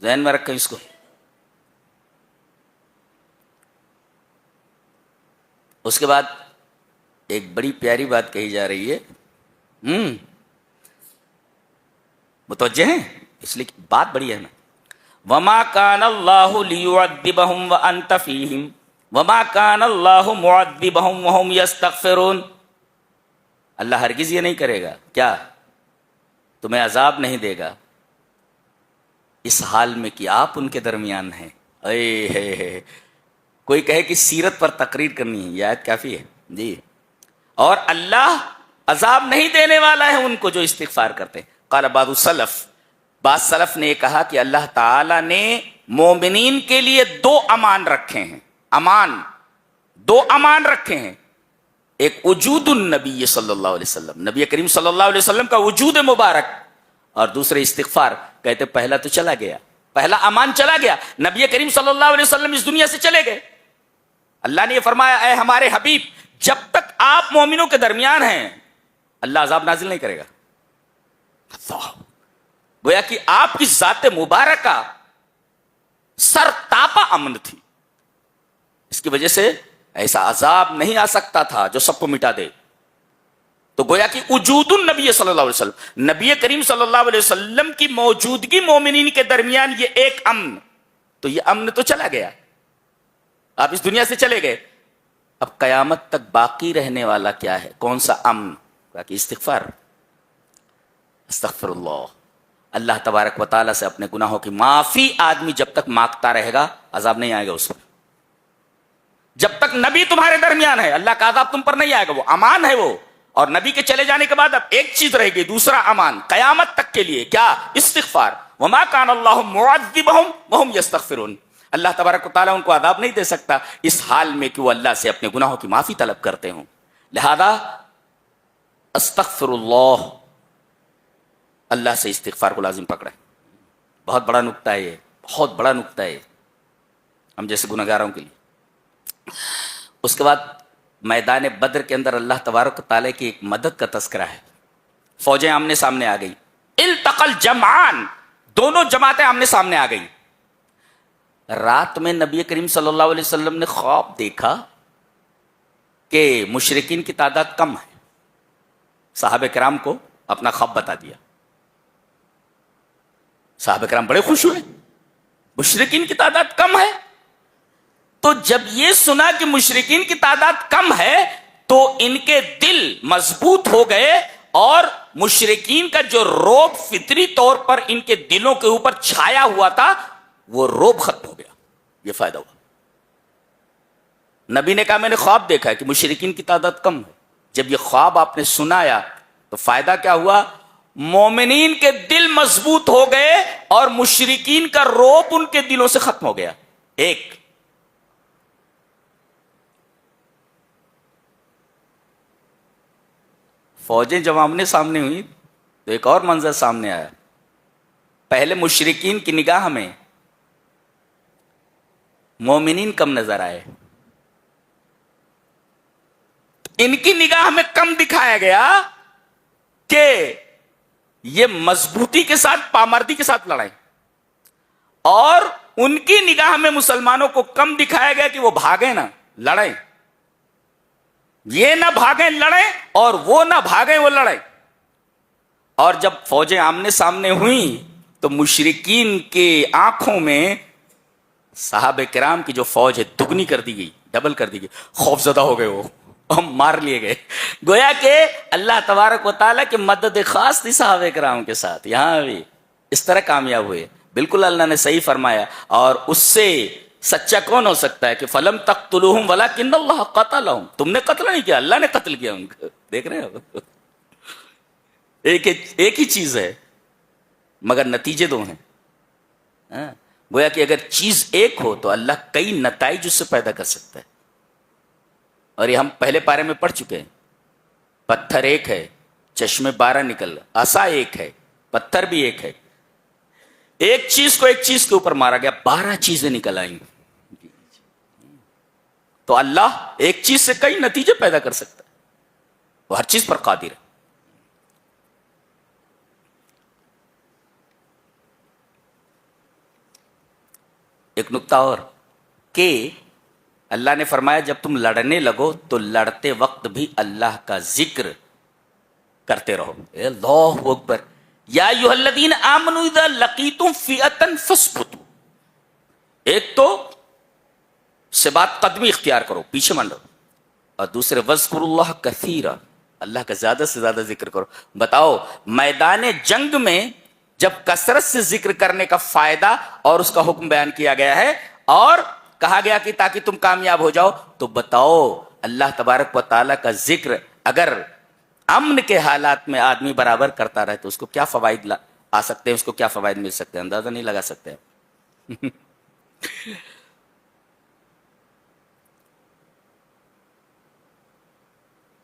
ذہن میں رکھیں اس کو. اس کے بعد ایک بڑی پیاری بات کہی جا رہی ہے، متوجہ ہیں؟ اس لیے بات بڑی ہے نا. وما کان اللہ لیعذبہم وانت فیہم وما کان اللہ معذبہم وہم یستغفرون. اللہ ہرگز یہ نہیں کرے گا، کیا تمہیں عذاب نہیں دے گا اس حال میں کہ آپ ان کے درمیان ہیں. اے کوئی کہے کہ سیرت پر تقریر کرنی ہے، یہ آیت کافی ہے. جی اور اللہ عذاب نہیں دینے والا ہے ان کو جو استغفار کرتے ہیں. قال بعض السلف، بعض سلف نے یہ کہا کہ اللہ تعالی نے مومنین کے لیے 2 امان رکھے ہیں. دو امان رکھے ہیں. ایک وجود النبی صلی اللہ علیہ وسلم، نبی کریم صلی اللہ علیہ وسلم کا وجود مبارک، اور دوسرے استغفار. کہتے پہلا تو چلا گیا، پہلا امان چلا گیا، نبی کریم صلی اللہ علیہ وسلم اس دنیا سے چلے گئے. اللہ نے یہ فرمایا اے ہمارے حبیب جب تک آپ مومنوں کے درمیان ہیں اللہ عذاب نازل نہیں کرے گا. گویا کہ آپ کی ذات مبارکہ سر تاپا امن تھی، اس کی وجہ سے ایسا عذاب نہیں آ سکتا تھا جو سب کو مٹا دے. تو گویا کہ وجود النبی صلی اللہ علیہ وسلم، نبی کریم صلی اللہ علیہ وسلم کی موجودگی مومنین کے درمیان یہ ایک امن. تو یہ امن تو چلا گیا، آپ اس دنیا سے چلے گئے. اب قیامت تک باقی رہنے والا کیا ہے؟ کون سا امن؟ کہ استغفار. استغفر اللہ. اللہ تبارک و تعالیٰ سے اپنے گناہوں کی معافی آدمی جب تک مانگتا رہے گا عذاب نہیں آئے گا اس پر. جب تک نبی تمہارے درمیان ہے اللہ کا عذاب تم پر نہیں آئے گا، وہ امان ہے وہ. اور نبی کے چلے جانے کے بعد اب ایک چیز رہے گی، دوسرا امان قیامت تک کے لیے، کیا؟ استغفار. وما کان اللہ معذبہم وہم یستغفرون. اللہ تبارک و تعالیٰ ان کو عذاب نہیں دے سکتا اس حال میں کہ وہ اللہ سے اپنے گناہوں کی معافی طلب کرتے ہوں. لہذا استغفر اللہ، اللہ سے استغفار کو لازم پکڑے. بہت بڑا نقطہ ہے یہ، بہت بڑا نقطہ ہے ہم جیسے گنہگاروں کے لیے. اس کے بعد میدان بدر کے اندر اللہ تبارک و تعالیٰ کی ایک مدد کا تذکرہ ہے. فوجیں آمنے سامنے آ گئی، التقل جمعان، دونوں جماعتیں آمنے سامنے آ گئی. رات میں نبی کریم صلی اللہ علیہ وسلم نے خواب دیکھا کہ مشرکین کی تعداد کم ہے. صحابہ کرام کو اپنا خواب بتا دیا. صحابہ کرام بڑے خوش ہوئے، مشرکین کی تعداد کم ہے. تو جب یہ سنا کہ مشرکین کی تعداد کم ہے تو ان کے دل مضبوط ہو گئے، اور مشرکین کا جو روب فطری طور پر ان کے دلوں کے اوپر چھایا ہوا تھا وہ روب ختم ہو گیا. یہ فائدہ ہوا. نبی نے کہا میں نے خواب دیکھا ہے کہ مشرکین کی تعداد کم ہے. جب یہ خواب آپ نے سنایا تو فائدہ کیا ہوا؟ مومنین کے دل مضبوط ہو گئے اور مشرکین کا روب ان کے دلوں سے ختم ہو گیا. ایک فوجیں جب آمنے سامنے ہوئی تو ایک اور منظر سامنے آیا. پہلے مشرکین کی نگاہ میں مومنین کم نظر آئے, ان کی نگاہ میں کم دکھایا گیا کہ یہ مضبوطی کے ساتھ پامردی کے ساتھ لڑائیں, اور ان کی نگاہ میں مسلمانوں کو کم دکھایا گیا کہ وہ بھاگیں نہ لڑیں, یہ نہ بھاگیں لڑیں اور وہ نہ بھاگیں وہ لڑیں. اور جب فوجیں آمنے سامنے ہوئیں تو مشرکین کے آنکھوں میں صحابہ کرام کی جو فوج ہے دگنی کر دی گئی, ڈبل کر دی گئی, خوف زدہ ہو گئے, وہ ہم مار لیے گئے. گویا کہ اللہ تبارک و تعالیٰ کی مدد خاص تھی صحابہ کرام کے ساتھ, یہاں بھی اس طرح کامیاب ہوئے. بالکل اللہ نے صحیح فرمایا. اور اس سے سچا کون ہو سکتا ہے کہ فلم تقتلوہم ولکن اللہ قتلہم, تم نے قتل نہیں کیا, اللہ نے قتل کیا ان کو. دیکھ رہے ہو, ایک ہی چیز ہے مگر نتیجے دو ہیں. گویا کہ اگر چیز ایک ہو تو اللہ کئی نتائج اس سے پیدا کر سکتا ہے. اور یہ ہم پہلے پارے میں پڑھ چکے ہیں. پتھر ایک ہے, چشمے 12 نکل, عصا ایک ہے, پتھر بھی ایک ہے. ایک چیز کو ایک چیز کے اوپر مارا گیا, 12 چیزیں نکل آئیں. تو اللہ ایک چیز سے کئی نتیجے پیدا کر سکتا ہے, وہ ہر چیز پر قادر ہے. ایک نکتہ اور کہ اللہ نے فرمایا جب تم لڑنے لگو تو لڑتے وقت بھی اللہ کا ذکر کرتے رہو. اللہ اکبر. یا ایھا الذین آمنوا اذا لقیتم فئۃ فاثبتوا. ایک تو ثبات قدمی اختیار کرو, پیچھے منڈو, اور دوسرے واذکروا اللہ کثیرا, اللہ کا زیادہ سے زیادہ ذکر کرو. بتاؤ میدان جنگ میں جب کثرت سے ذکر کرنے کا فائدہ اور اس کا حکم بیان کیا گیا ہے اور کہا گیا کہ تاکہ تم کامیاب ہو جاؤ, تو بتاؤ اللہ تبارک و تعالیٰ کا ذکر اگر امن کے حالات میں آدمی برابر کرتا رہے تو اس کو کیا فوائد آ سکتے ہیں, اس کو کیا فوائد مل سکتے ہیں, اندازہ نہیں لگا سکتے.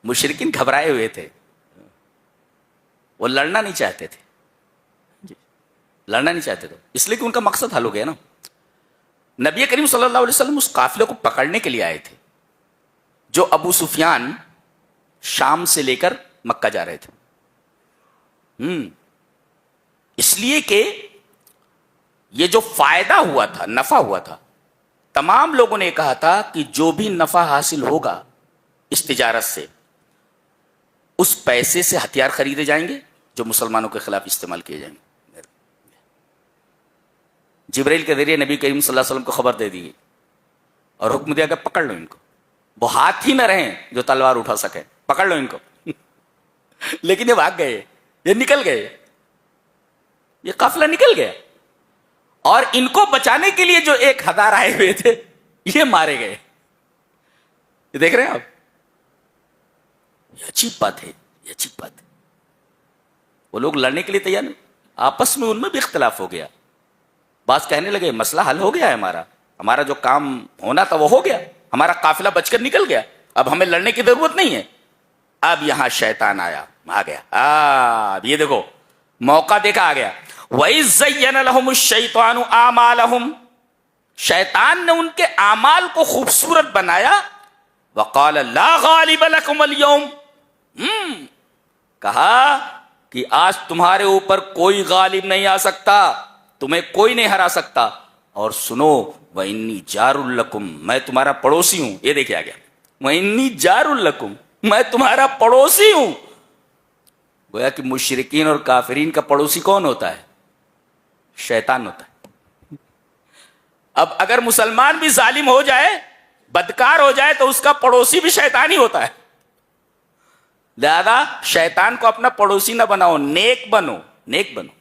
مشرکین گھبرائے ہوئے تھے, وہ لڑنا نہیں چاہتے تھے, لڑنا نہیں چاہتے تھے, اس لیے کہ ان کا مقصد حل ہو گیا نا. نبی کریم صلی اللہ علیہ وسلم اس قافلے کو پکڑنے کے لیے آئے تھے جو ابو سفیان شام سے لے کر مکہ جا رہے تھے. اس لیے کہ یہ جو فائدہ ہوا تھا, نفع ہوا تھا, تمام لوگوں نے کہا تھا کہ جو بھی نفع حاصل ہوگا اس تجارت سے, اس پیسے سے ہتھیار خریدے جائیں گے جو مسلمانوں کے خلاف استعمال کیے جائیں گے. جبرائیل کے ذریعے نبی کریم صلی اللہ علیہ وسلم کو خبر دے دی گئی اور حکم دیا کہ پکڑ لو ان کو. وہ ہاتھ ہی نہ رہیں جو تلوار اٹھا سکے, پکڑ لو ان کو. لیکن یہ بھاگ گئے, یہ نکل گئے, یہ قافلہ نکل گیا, اور ان کو بچانے کے لیے جو 1000 آئے ہوئے تھے یہ مارے گئے. یہ دیکھ رہے ہیں آپ, یہ عجیب بات ہے, یہ عجیب بات ہے. وہ لوگ لڑنے کے لیے تیار نہیں, آپس میں ان میں بھی اختلاف ہو گیا. بعض کہنے لگے مسئلہ حل ہو گیا ہے, ہمارا جو کام ہونا تھا وہ ہو گیا, ہمارا قافلہ بچ کر نکل گیا, اب ہمیں لڑنے کی ضرورت نہیں ہے. اب یہاں شیطان آیا, آ گیا. اب یہ دیکھو موقع دیکھا, آ گیا. وَإِذْ زَيَّنَ لَهُمُ الشَّيْطَانُ أَعْمَالَهُمْ, شیطان نے ان کے اعمال کو خوبصورت بنایا. وَقَالَ لَا غَالِبَ لَكُمُ الْيَوْمِ, کہا کہ آج تمہارے اوپر کوئی غالب نہیں آ سکتا, تمہیں کوئی نہیں ہرا سکتا. اور سنو وَإِنِّي جَارٌ لَكُمْ, میں تمہارا پڑوسی ہوں. یہ دیکھیں آ گیا, وَإِنِّي جَارٌ لَكُمْ, میں تمہارا پڑوسی ہوں. گویا کہ مشرکین اور کافرین کا پڑوسی کون ہوتا ہے؟ شیطان ہوتا ہے. اب اگر مسلمان بھی ظالم ہو جائے, بدکار ہو جائے, تو اس کا پڑوسی بھی شیطان ہی ہوتا ہے. لہذا شیطان کو اپنا پڑوسی نہ بناؤ, نیک بنو, نیک بنو.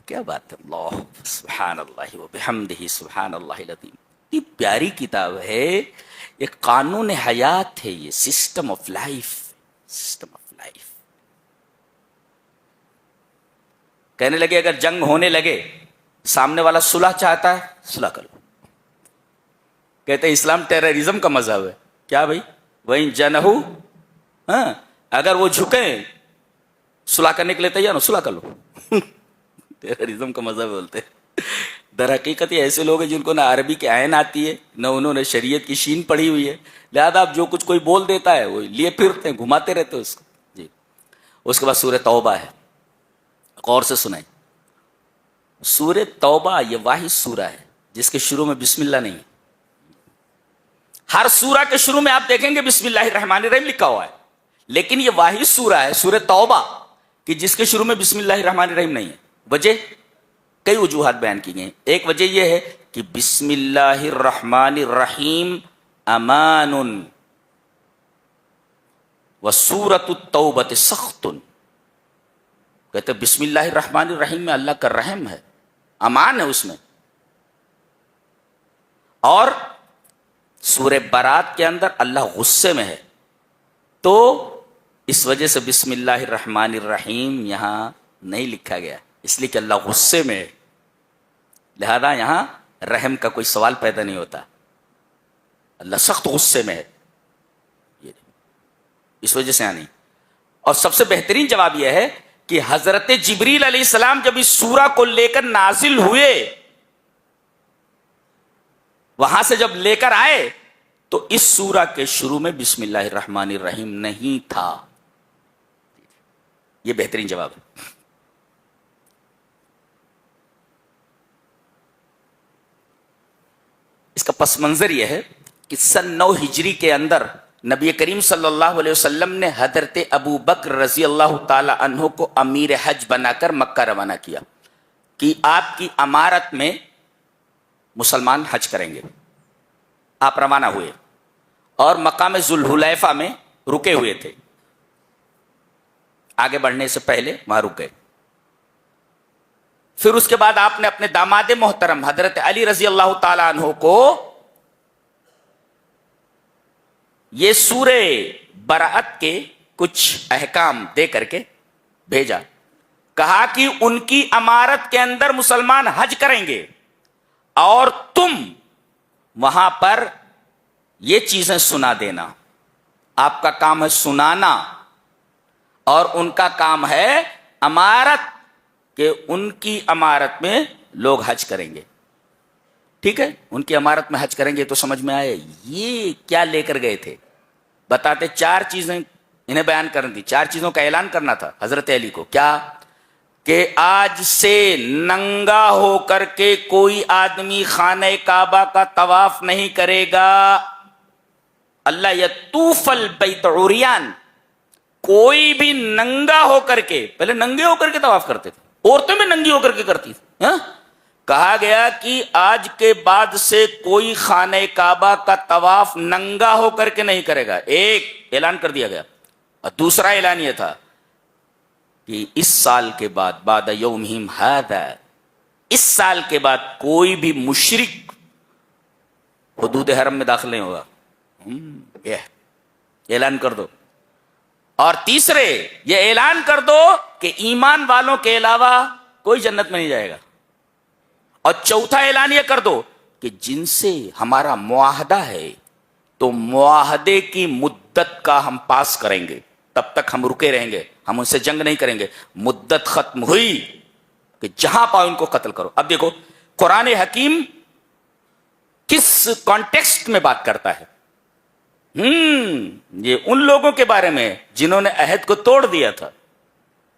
کیا بات ہے, اللہ سبحان اللہ و بحمدہ سبحان اللہ العظیم. اتنی پیاری کتاب ہے, ایک قانون حیات ہے, یہ system of life, system of life. کہنے لگے اگر جنگ ہونے لگے، سامنے والا صلح چاہتا ہے، صلح کر لو. کہتے ہیں اسلام ٹیررزم کا مذہب ہے. کیا بھائی؟ وَإِن جَنَحُوا، ہاں، اگر وہ جھکیں صلح کرنے کے لیے تیار ہو، صلح کر لو. ٹیررزم کا مذہب بولتے ہیں. در حقیقت یہ ایسے لوگ ہیں جن کو نہ عربی کی عین آتی ہے، نہ انہوں نے شریعت کی شین پڑھی ہوئی ہے، لہذا اب جو کچھ کوئی بول دیتا ہے وہ لیے پھرتے ہیں، گھماتے رہتے ہیں اس کو. جی. اس کے بعد سورہ توبہ ہے، غور سے سنیں. سورہ توبہ یہ واحد سورہ ہے جس کے شروع میں بسم اللہ نہیں ہے. ہر سورہ کے شروع میں آپ دیکھیں گے بسم اللہ الرحمن الرحیم لکھا ہوا ہے، لیکن یہ واحد سورہ ہے سورہ توبہ کہ جس کے شروع میں بسم اللہ الرحمن الرحیم نہیں ہے. وجہ کئی وجوہات بیان کی گئی. ایک وجہ یہ ہے کہ بسم اللہ الرحمن الرحیم امان وسورۃ التوبۃ سخت. کہتے بسم اللہ الرحمن الرحیم میں اللہ کا رحم ہے، امان ہے اس میں. اور سورہ برات کے اندر اللہ غصے میں ہے، تو اس وجہ سے بسم اللہ الرحمن الرحیم یہاں نہیں لکھا گیا، اس لیے کہ اللہ غصے میں ہے، لہذا یہاں رحم کا کوئی سوال پیدا نہیں ہوتا. اللہ سخت غصے میں ہے، اس وجہ سے یہاں نہیں. اور سب سے بہترین جواب یہ ہے کہ حضرت جبریل علیہ السلام جب اس سورہ کو لے کر نازل ہوئے، وہاں سے جب لے کر آئے تو اس سورہ کے شروع میں بسم اللہ الرحمن الرحیم نہیں تھا. یہ بہترین جواب ہے. اس کا پس منظر یہ ہے کہ سن 9 ہجری کے اندر نبی کریم صلی اللہ علیہ وسلم نے حضرت ابو بکر رضی اللہ تعالی عنہ کو امیر حج بنا کر مکہ روانہ کیا کہ آپ کی امارت میں مسلمان حج کریں گے. آپ روانہ ہوئے اور مقام ذوالحلیفہ میں رکے ہوئے تھے، آگے بڑھنے سے پہلے وہاں رک گئے. پھر اس کے بعد آپ نے اپنے داماد محترم حضرت علی رضی اللہ تعالی عنہ کو یہ سورہ برأت کے کچھ احکام دے کر کے بھیجا. کہا کہ ان کی امارت کے اندر مسلمان حج کریں گے اور تم وہاں پر یہ چیزیں سنا دینا. آپ کا کام ہے سنانا اور ان کا کام ہے امارت، کہ ان کی امارت میں لوگ حج کریں گے. ٹھیک ہے، ان کی امارت میں حج کریں گے. تو سمجھ میں آئے یہ کیا لے کر گئے تھے. بتاتے 4 چیزیں انہیں بیان کرنی تھی، 4 چیزوں کا اعلان کرنا تھا حضرت علی کو. کیا؟ کہ آج سے ننگا ہو کر کے کوئی آدمی خانہ کعبہ کا طواف نہیں کرے گا. اللہ یطوف البیت عریان، کوئی بھی ننگا ہو کر کے، پہلے ننگے ہو کر کے طواف کرتے تھے، عورتیں بھی ننگی ہو کر کے کرتی تھی. کہا گیا کہ آج کے بعد سے کوئی خانہ کعبہ کا طواف ننگا ہو کر کے نہیں کرے گا. ایک اعلان کر دیا گیا. اور دوسرا اعلان یہ تھا کہ اس سال کے بعد بعد یومہم ھذا، اس سال کے بعد کوئی بھی مشرک حدود حرم میں داخل نہیں ہوگا. یہ اعلان کر دو. اور تیسرے یہ اعلان کر دو کہ ایمان والوں کے علاوہ کوئی جنت میں نہیں جائے گا. اور چوتھا اعلان یہ کر دو کہ جن سے ہمارا معاہدہ ہے تو معاہدے کی مدت کا ہم پاس کریں گے، تب تک ہم رکے رہیں گے، ہم ان سے جنگ نہیں کریں گے. مدت ختم ہوئی کہ جہاں پاؤ ان کو قتل کرو. اب دیکھو قرآن حکیم کس کانٹیکسٹ میں بات کرتا ہے. یہ ان لوگوں کے بارے میں جنہوں نے عہد کو توڑ دیا تھا.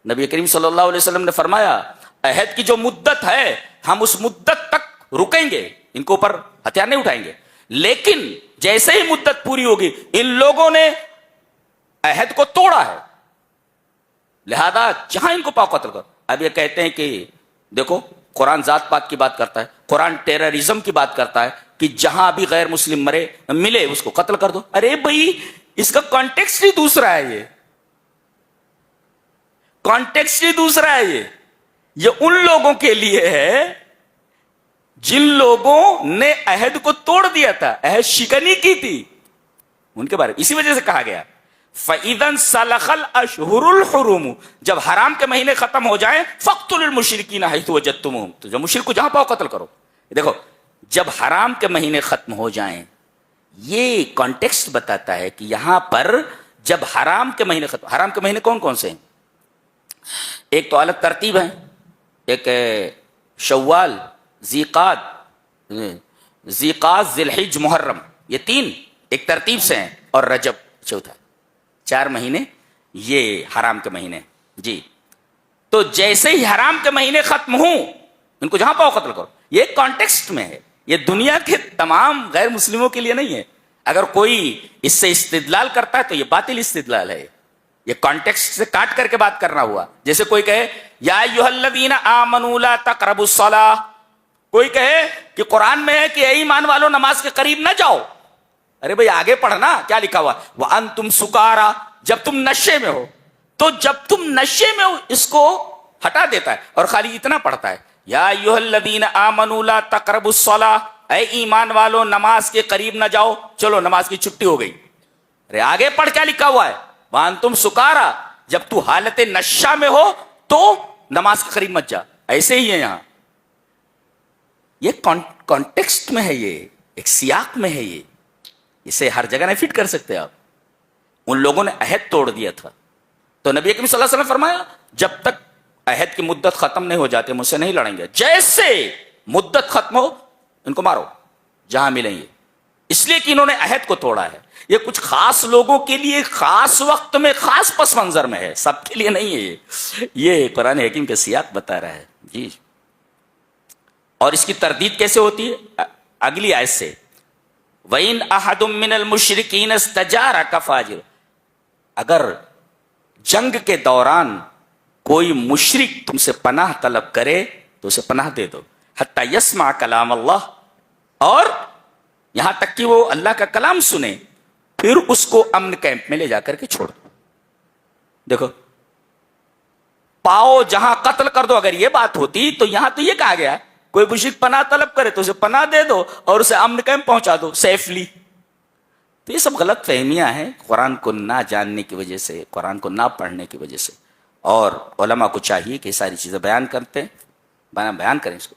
نبی کریم صلی اللہ علیہ وسلم نے فرمایا عہد کی جو مدت ہے ہم اس مدت تک رکیں گے، ان کو اوپر ہتھیار نہیں اٹھائیں گے. لیکن جیسے ہی مدت پوری ہوگی ان لوگوں نے عہد کو توڑا ہے، لہذا جہاں ان کو پاؤ قتل کرو. اب یہ کہتے ہیں کہ دیکھو قرآن ذات پات کی بات کرتا ہے، قرآن ٹیررزم کی بات کرتا ہے کہ جہاں بھی غیر مسلم ملے اس کو قتل کر دو. ارے بھائی اس کا کانٹیکسٹ ہی دوسرا ہے. یہ کانٹیکسٹ ہی دوسرا ہے. یہ ان لوگوں کے لیے ہے جن لوگوں نے عہد کو توڑ دیا تھا، عہد شکنی کی تھی، ان کے بارے میں اسی وجہ سے کہا گیا. فَإِذَا انْسَلَخَ الْأَشْهُرُ الْحُرُمُ، جب حرام کے مہینے ختم ہو جائیں فَاقْتُلُوا الْمُشْرِكِينَ حَيْثُ وَجَدتُّمُوهُمْ، تو جب مشرک کو جہاں پاؤ قتل کرو. دیکھو جب حرام کے مہینے ختم ہو جائیں، یہ کانٹیکسٹ بتاتا ہے کہ یہاں پر جب حرام کے مہینے ختم، حرام کے مہینے کون کون سے ہیں؟ ایک تو الگ ترتیب ہے، ایک شوال، ذیقعد، ذی الحج، محرم، یہ تین ایک ترتیب سے ہیں، اور رجب چوتھا. 4 مہینے یہ حرام کے مہینے. جی تو جیسے ہی حرام کے مہینے ختم ہوں ان کو جہاں پاؤ قتل کرو. یہ کانٹیکسٹ میں ہے، یہ دنیا کے تمام غیر مسلموں کے لیے نہیں ہے. اگر کوئی اس سے استدلال کرتا ہے تو یہ باطل استدلال ہے، یہ کانٹیکسٹ سے کاٹ کر کے بات کرنا ہوا. جیسے کوئی کہے یا ایھا الذین آمنوا لا تقربوا الصلاۃ، کوئی کہے کہ قرآن میں ہے کہ اے ایمان والو نماز کے قریب نہ جاؤ. ارے بھائی آگے پڑھنا کیا لکھا ہوا، وَأَنْتُمْ سُكَارَىٰ، جب تم نشے میں ہو. تو جب تم نشے میں ہو اس کو ہٹا دیتا ہے اور خالی اتنا پڑھتا ہے یا ایھا الذین آمنوا لا تقربوا الصلاۃ، اے ایمان والو نماز کے قریب نہ جاؤ. چلو نماز کی چھٹی ہو گئی. ارے آگے پڑھ کیا لکھا ہوا ہے، وَأَنْتُمْ سُكَارَىٰ، جب تو حالت نشہ میں ہو تو نماز کے قریب مت جا. ایسے ہی ہے یہاں، یہ کانٹیکسٹ میں ہے، یہ ایک سیاق میں ہے، یہ اسے ہر جگہ نہیں فٹ کر سکتے آپ. ان لوگوں نے عہد توڑ دیا تھا تو نبی کریم صلی اللہ علیہ وسلم نے فرمایا جب تک عہد کی مدت ختم نہیں ہو جاتے مجھ سے نہیں لڑیں گے. جیسے مدت ختم ہو ان کو مارو جہاں ملیں گے، اس لیے کہ انہوں نے عہد کو توڑا ہے. یہ کچھ خاص لوگوں کے لیے خاص وقت میں خاص پس منظر میں ہے، سب کے لیے نہیں ہے. یہ قرآن حکیم کے سیاق بتا رہا ہے. جی اور اس کی تردید کیسے ہوتی ہے؟ اگلی آیت سے وَإِنْ أَحَدٌ مِّنَ الْمُشْرِكِينَ اسْتَجَارَكَ فَأَجِرْهُ، اگر جنگ کے دوران کوئی مشرک تم سے پناہ طلب کرے تو اسے پناہ دے دو. حتی یسمع کلام اللہ، اور یہاں تک کہ وہ اللہ کا کلام سنے، پھر اس کو امن کیمپ میں لے جا کر کے چھوڑ دو. دیکھو پاؤ جہاں قتل کر دو، اگر یہ بات ہوتی تو یہاں تو یہ کہا گیا کوئی مشرک پناہ طلب کرے تو اسے پناہ دے دو اور اسے امن کیمپ پہنچا دو سیفلی. تو یہ سب غلط فہمیاں ہیں قرآن کو نہ جاننے کی وجہ سے، قرآن کو نہ پڑھنے کی وجہ سے. اور علماء کو چاہیے کہ یہ ساری چیزیں بیان کریں اس کو.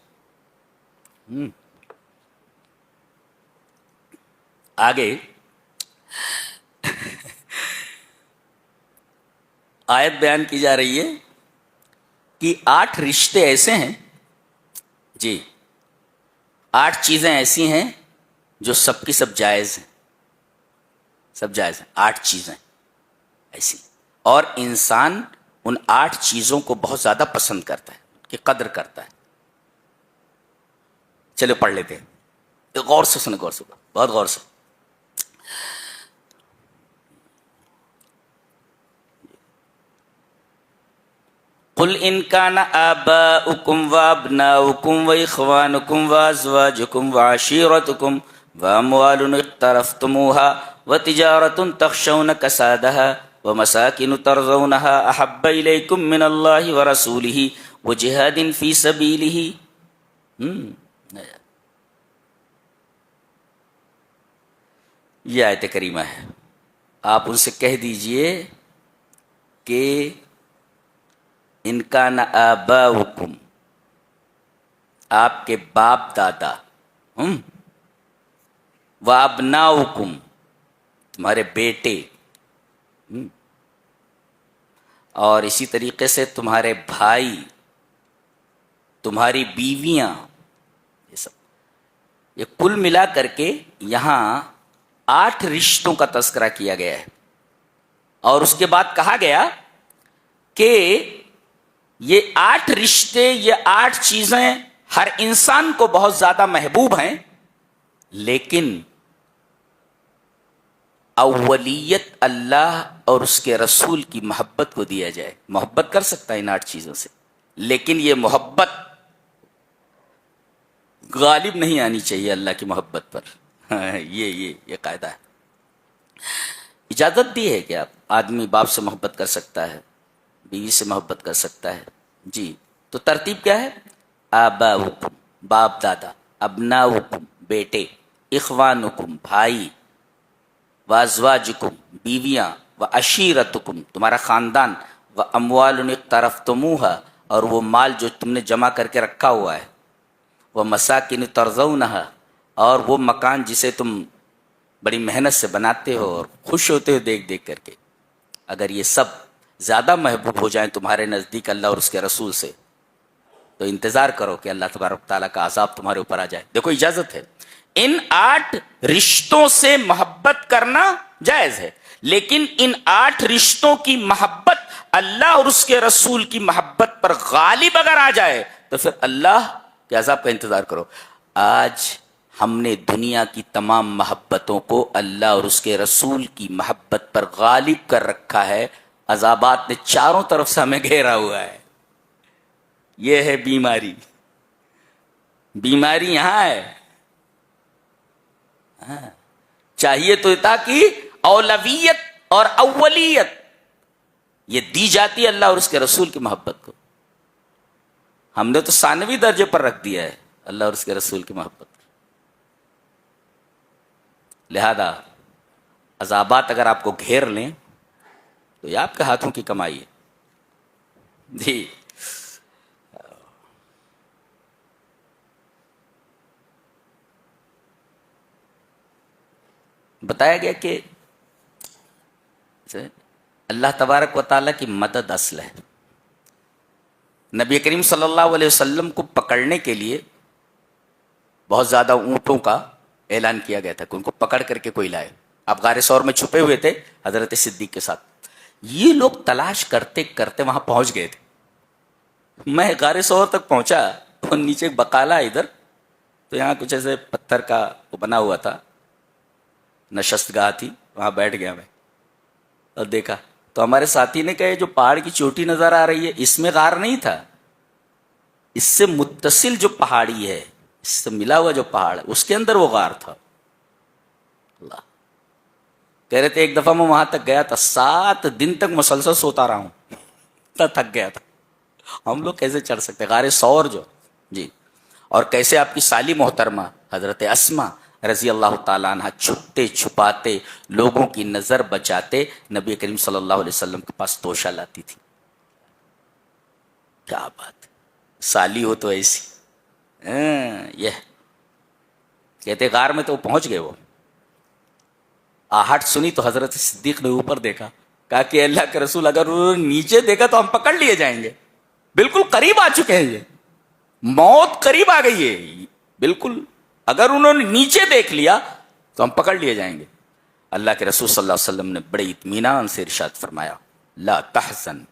آگے آیت بیان کی جا رہی ہے کہ 8 رشتے ایسے ہیں، جی 8 چیزیں ایسی ہیں جو سب کی سب جائز ہیں، سب جائز ہیں. 8 چیزیں ایسی، اور انسان ان 8 چیزوں کو بہت زیادہ پسند کرتا ہے، کہ قدر کرتا ہے. چلو پڑھ لیتے ہیں، غور سے سنیں، غور سے، بہت غور سے. قل ان كان آباؤكم وابناؤكم واخوانكم وازواجكم وعشيرتكم واموال اقترفتموها وتجارة تخشون كسادها ومساكن ترضونها احب اليكم من الله ورسوله وجهاد في سبيله. یہ آیت کریمہ ہے. آپ ان سے کہہ دیجئے کہ ان کا نہ آباؤکم، آپ کے باپ دادا، وابناؤکم، تمہارے بیٹے، اور اسی طریقے سے تمہارے بھائی، تمہاری بیویاں، یہ سب، یہ کل ملا کر کے یہاں 8 رشتوں کا تذکرہ کیا گیا ہے. اور اس کے بعد کہا گیا کہ یہ 8 رشتے، یہ 8 چیزیں ہر انسان کو بہت زیادہ محبوب ہیں، لیکن اولیت اللہ اور اس کے رسول کی محبت کو دیا جائے. محبت کر سکتا ہے ان 8 چیزوں سے، لیکن یہ محبت غالب نہیں آنی چاہیے اللہ کی محبت پر. یہ قاعدہ ہے. اجازت دی ہے کہ آپ آدمی باپ سے محبت کر سکتا ہے، بیوی سے محبت کر سکتا ہے. جی تو ترتیب کیا ہے؟ آباؤکم، باپ دادا، ابناؤکم، بیٹے، اخوانکم، بھائی، وازواجکم، بیویاں، وعشیرتکم تمہارا خاندان، واموال اقترفتموها اور وہ مال جو تم نے جمع کر کے رکھا ہوا ہے، ومساکن ترضونها اور وہ مکان جسے تم بڑی محنت سے بناتے ہو اور خوش ہوتے ہو دیکھ دیکھ کر کے، اگر یہ سب زیادہ محبوب ہو جائیں تمہارے نزدیک اللہ اور اس کے رسول سے تو انتظار کرو کہ اللہ تبارک تعالیٰ کا عذاب تمہارے اوپر آ جائے۔ دیکھو اجازت ہے، ان 8 رشتوں سے محبت کرنا جائز ہے، لیکن ان 8 رشتوں کی محبت اللہ اور اس کے رسول کی محبت پر غالب اگر آ جائے تو پھر اللہ کے عذاب کا انتظار کرو۔ آج ہم نے دنیا کی تمام محبتوں کو اللہ اور اس کے رسول کی محبت پر غالب کر رکھا ہے، عذابات نے چاروں طرف سے ہمیں گھیرا ہوا ہے۔ یہ ہے بیماری، بیماری یہاں ہے۔ چاہیے تو تھا کہ اولویت اور اولیت یہ دی جاتی ہے اللہ اور اس کے رسول کی محبت کو، ہم نے تو ثانوی درجے پر رکھ دیا ہے اللہ اور اس کے رسول کی محبت۔ لہذا عذابات اگر آپ کو گھیر لیں تو یہ آپ کے ہاتھوں کی کمائی ہے۔ جی بتایا گیا کہ اللہ تبارک و تعالیٰ کی مدد اصل ہے۔ نبی کریم صلی اللہ علیہ وسلم کو پکڑنے کے لیے بہت زیادہ اونٹوں کا اعلان کیا گیا تھا کہ ان کو پکڑ کر کے کوئی لائے۔ آپ غار ثور میں چھپے ہوئے تھے حضرت صدیق کے ساتھ، یہ لوگ تلاش کرتے کرتے وہاں پہنچ گئے تھے۔ میں غار ثور تک پہنچا تو نیچے ایک بقالہ ادھر، تو یہاں کچھ ایسے پتھر کا وہ بنا ہوا تھا، نشست گاہ تھی، وہاں بیٹھ گیا میں اور دیکھا تو ہمارے ساتھی نے کہا یہ جو پہاڑ کی چوٹی نظر آ رہی ہے اس میں غار نہیں تھا، اس سے متصل جو پہاڑی ہے، اس سے ملا ہوا جو پہاڑ ہے اس کے اندر وہ غار تھا۔ اللہ کہہ رہے تھے ایک دفعہ میں وہاں تک گیا تھا، 7 دن تک مسلسل سوتا رہا ہوں، تھک گیا تھا۔ ہم لوگ کیسے چڑھ سکتے غار ثور جو جی، اور کیسے آپ کی سالی محترمہ حضرت اسما رضی اللہ تعالیٰ عنہ چھپتے چھپاتے لوگوں کی نظر بچاتے نبی کریم صلی اللہ علیہ وسلم کے پاس توشہ لاتی تھی۔ کیا بات، سالی ہو تو ایسی۔ یہ کہتے غار میں تو پہنچ گئے، وہ آہٹ سنی تو حضرت صدیق نے اوپر دیکھا، کہا کہ اللہ کے رسول اگر انہوں نے نیچے دیکھا تو ہم پکڑ لیے جائیں گے، بالکل قریب آ چکے ہیں، یہ موت قریب آ گئی ہے بالکل، اگر انہوں نے نیچے دیکھ لیا تو ہم پکڑ لیے جائیں گے۔ اللہ کے رسول صلی اللہ علیہ وسلم نے بڑے اطمینان سے ارشاد فرمایا، لا تحزن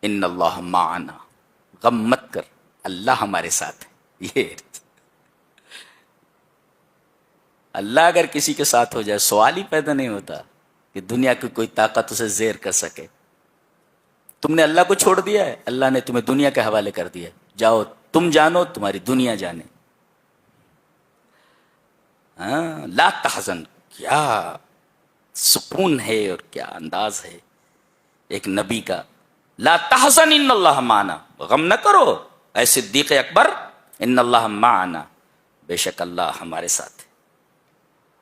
ان اللہ معنا، غم مت کر اللہ ہمارے ساتھ ہے۔ یہ اللہ اگر کسی کے ساتھ ہو جائے سوال ہی پیدا نہیں ہوتا کہ دنیا کی کوئی طاقت اسے زیر کر سکے۔ تم نے اللہ کو چھوڑ دیا ہے، اللہ نے تمہیں دنیا کے حوالے کر دیا، جاؤ تم جانو تمہاری دنیا جانے۔ لا تحزن، کیا سکون ہے اور کیا انداز ہے ایک نبی کا۔ لا تحزن ان اللہ معنا، غم نہ کرو اے صدیق اکبر، ان اللہ معنا، بے شک اللہ ہمارے ساتھ ہے،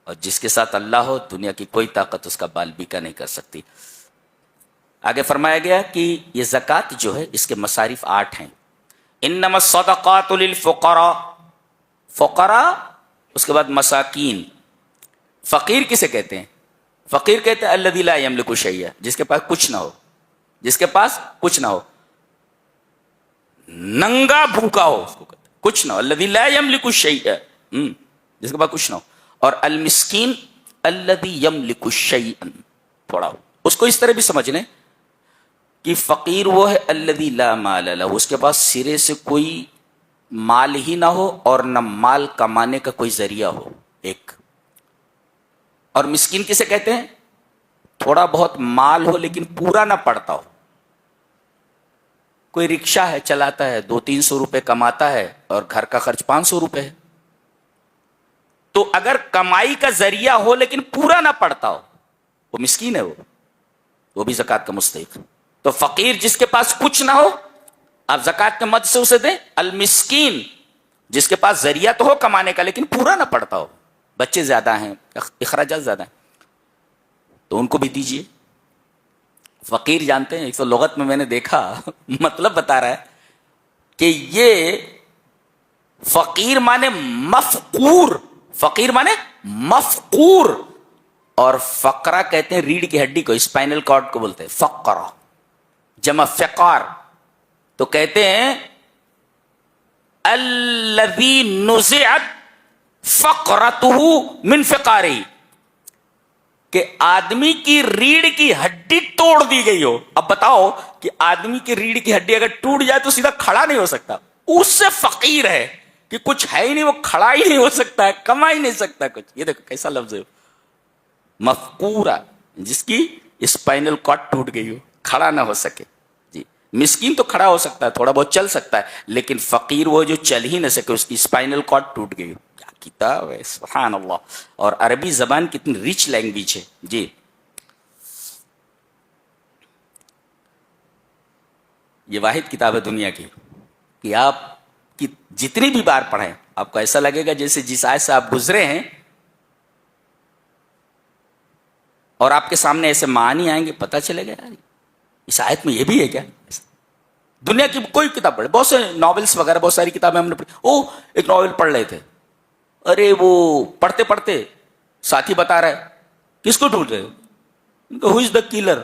اور جس کے ساتھ اللہ ہو دنیا کی کوئی طاقت اس کا بال بیکا نہیں کر سکتی۔ آگے فرمایا گیا کہ یہ زکوٰۃ جو ہے اس کے مصارف 8 ہیں۔ انما الصدقات للفقراء، فقراء، اس کے بعد مساکین۔ فقیر کسے کہتے ہیں؟ فقیر کہتے ہیں الذی لا یملک شیئا، جس کے پاس کچھ نہ ہو، جس کے پاس کچھ نہ ہو، ننگا بھوکا ہو، اس کو کہتے ہیں کچھ نہ ہو، الذی لا یملک شیئا، جس کے پاس کچھ نہ ہو۔ اور المسکین الذی یملک شیئا، تھوڑا ہو، اس کو اس طرح بھی سمجھ لیں کہ فقیر وہ ہے الذی لا مال لہ، اس کے پاس سرے سے کوئی مال ہی نہ ہو اور نہ مال کمانے کا کوئی ذریعہ ہو، ایک۔ اور مسکین کسے کہتے ہیں؟ تھوڑا بہت مال ہو لیکن پورا نہ پڑتا ہو، کوئی رکشہ ہے چلاتا ہے، 200-300 روپے کماتا ہے اور گھر کا خرچ 500 روپے ہے، تو اگر کمائی کا ذریعہ ہو لیکن پورا نہ پڑتا ہو وہ مسکین ہے، وہ بھی زکوٰۃ کا مستحق۔ تو فقیر جس کے پاس کچھ نہ ہو آپ زکوٰۃ کے مد سے اسے دیں، المسکین جس کے پاس ذریعہ تو ہو کمانے کا لیکن پورا نہ پڑتا ہو، بچے زیادہ ہیں، اخراجات زیادہ ہیں، تو ان کو بھی دیجیے۔ فقیر جانتے ہیں؟ ایک تو لغت میں نے دیکھا مطلب بتا رہا ہے کہ یہ فقیر مانے مفقور، فقیر مانے مفقور، اور فقرہ کہتے ہیں ریڑھ کی ہڈی کو، اسپائنل کارڈ کو بولتے ہیں فقرہ، جمع فقار، تو کہتے ہیں الذی نزعت فقرتہ من فقارہ، کہ آدمی کی ریڑھ کی ہڈی توڑ دی گئی ہو. اب بتاؤ کہ آدمی کی ریڑھ کی ہڈی اگر ٹوٹ جائے تو سیدھا کھڑا نہیں ہو سکتا، اس سے فقیر ہے کہ کچھ ہے ہی نہیں، وہ کھڑا ہی نہیں ہو سکتا ہے، کما ہی نہیں سکتا کچھ. یہ دیکھو کیسا لفظ ہے، مفقورہ، جس کی اسپائنل کارڈ ٹوٹ گئی ہو، کھڑا نہ ہو سکے. جی مسکین تو کھڑا ہو سکتا ہے، تھوڑا بہت چل سکتا ہے، لیکن فقیر وہ جو چل ہی نہ سکے، اس کی اسپائنل کارڈ ٹوٹ گئی ہو. کیا کتاب ہے، سبحان اللہ. اور عربی زبان کتنی ریچ لینگویج ہے. جی یہ واحد کتاب ہے دنیا کی کہ آپ کی جتنی بھی بار پڑھیں آپ کو ایسا لگے گا جیسے جس آیت سے آپ گزرے ہیں اور آپ کے سامنے ایسے معنی آئیں گے، پتہ چلے گا یار اس آیت میں یہ بھی ہے کیا. دنیا کی کوئی کتاب پڑھے، بہت سے ناولس وغیرہ بہت ساری کتابیں ہم نے پڑھی. ایک ناول پڑھ رہے تھے، ارے وہ پڑھتے پڑھتے ساتھی بتا رہا ہے کس کو ڈھونڈ رہے ہو، ہو از دا کلر،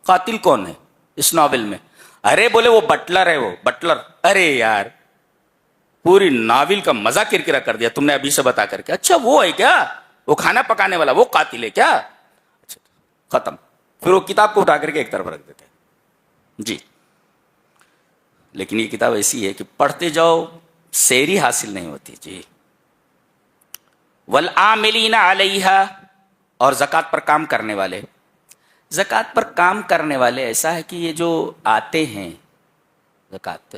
قاتل کون ہے اس ناول میں. ارے بولے وہ بٹلر ہے، وہ بٹلر. ارے یار پوری ناول کا مزہ کرکرا کر دیا تم نے ابھی سے بتا کر کے. اچھا وہ ہے کیا، وہ کھانا پکانے والا وہ قاتل ہے کیا، اچھا ختم. پھر وہ کتاب کو اٹھا کر کے ایک طرف رکھ دیتے. جی لیکن یہ کتاب ایسی ہے کہ پڑھتے جاؤ سیری حاصل نہیں ہوتی. جی والعاملین علیہا، اور زکوٰۃ پر کام کرنے والے. زکوٰۃ پر کام کرنے والے ایسا ہے کہ یہ جو آتے ہیں زکوٰۃ،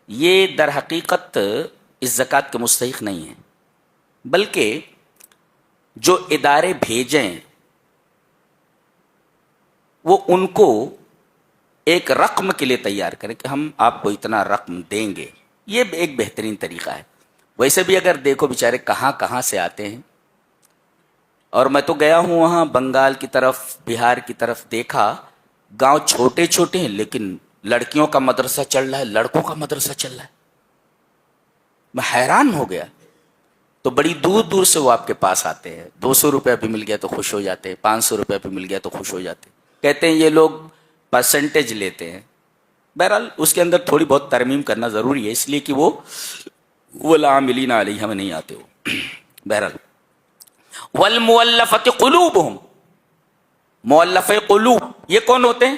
یہ در حقیقت اس زکوٰۃ کے مستحق نہیں ہیں، بلکہ جو ادارے بھیجیں وہ ان کو ایک رقم کے لیے تیار کریں کہ ہم آپ کو اتنا رقم دیں گے. یہ ایک بہترین طریقہ ہے. ویسے بھی اگر دیکھو بیچارے کہاں کہاں سے آتے ہیں، اور میں تو گیا ہوں وہاں بنگال کی طرف، بہار کی طرف، دیکھا گاؤں چھوٹے چھوٹے ہیں لیکن لڑکیوں کا مدرسہ چل رہا ہے، لڑکوں کا مدرسہ چل رہا ہے. میں حیران ہو گیا. تو بڑی دور دور سے وہ آپ کے پاس آتے ہیں، 200 روپیہ بھی مل گیا تو خوش ہو جاتے، 500 روپیہ بھی مل گیا تو خوش ہو جاتے. کہتے ہیں یہ لوگ پرسنٹیج لیتے ہیں. بہرحال اس کے اندر تھوڑی بہت ترمیم کرنا ضروری ہے، اس لیے کہ وہ والعاملین علیہا میں نہیں آتے ہو. بہرحال والمؤلفۃ قلوبہم، مؤلف قلوب یہ کون ہوتے ہیں؟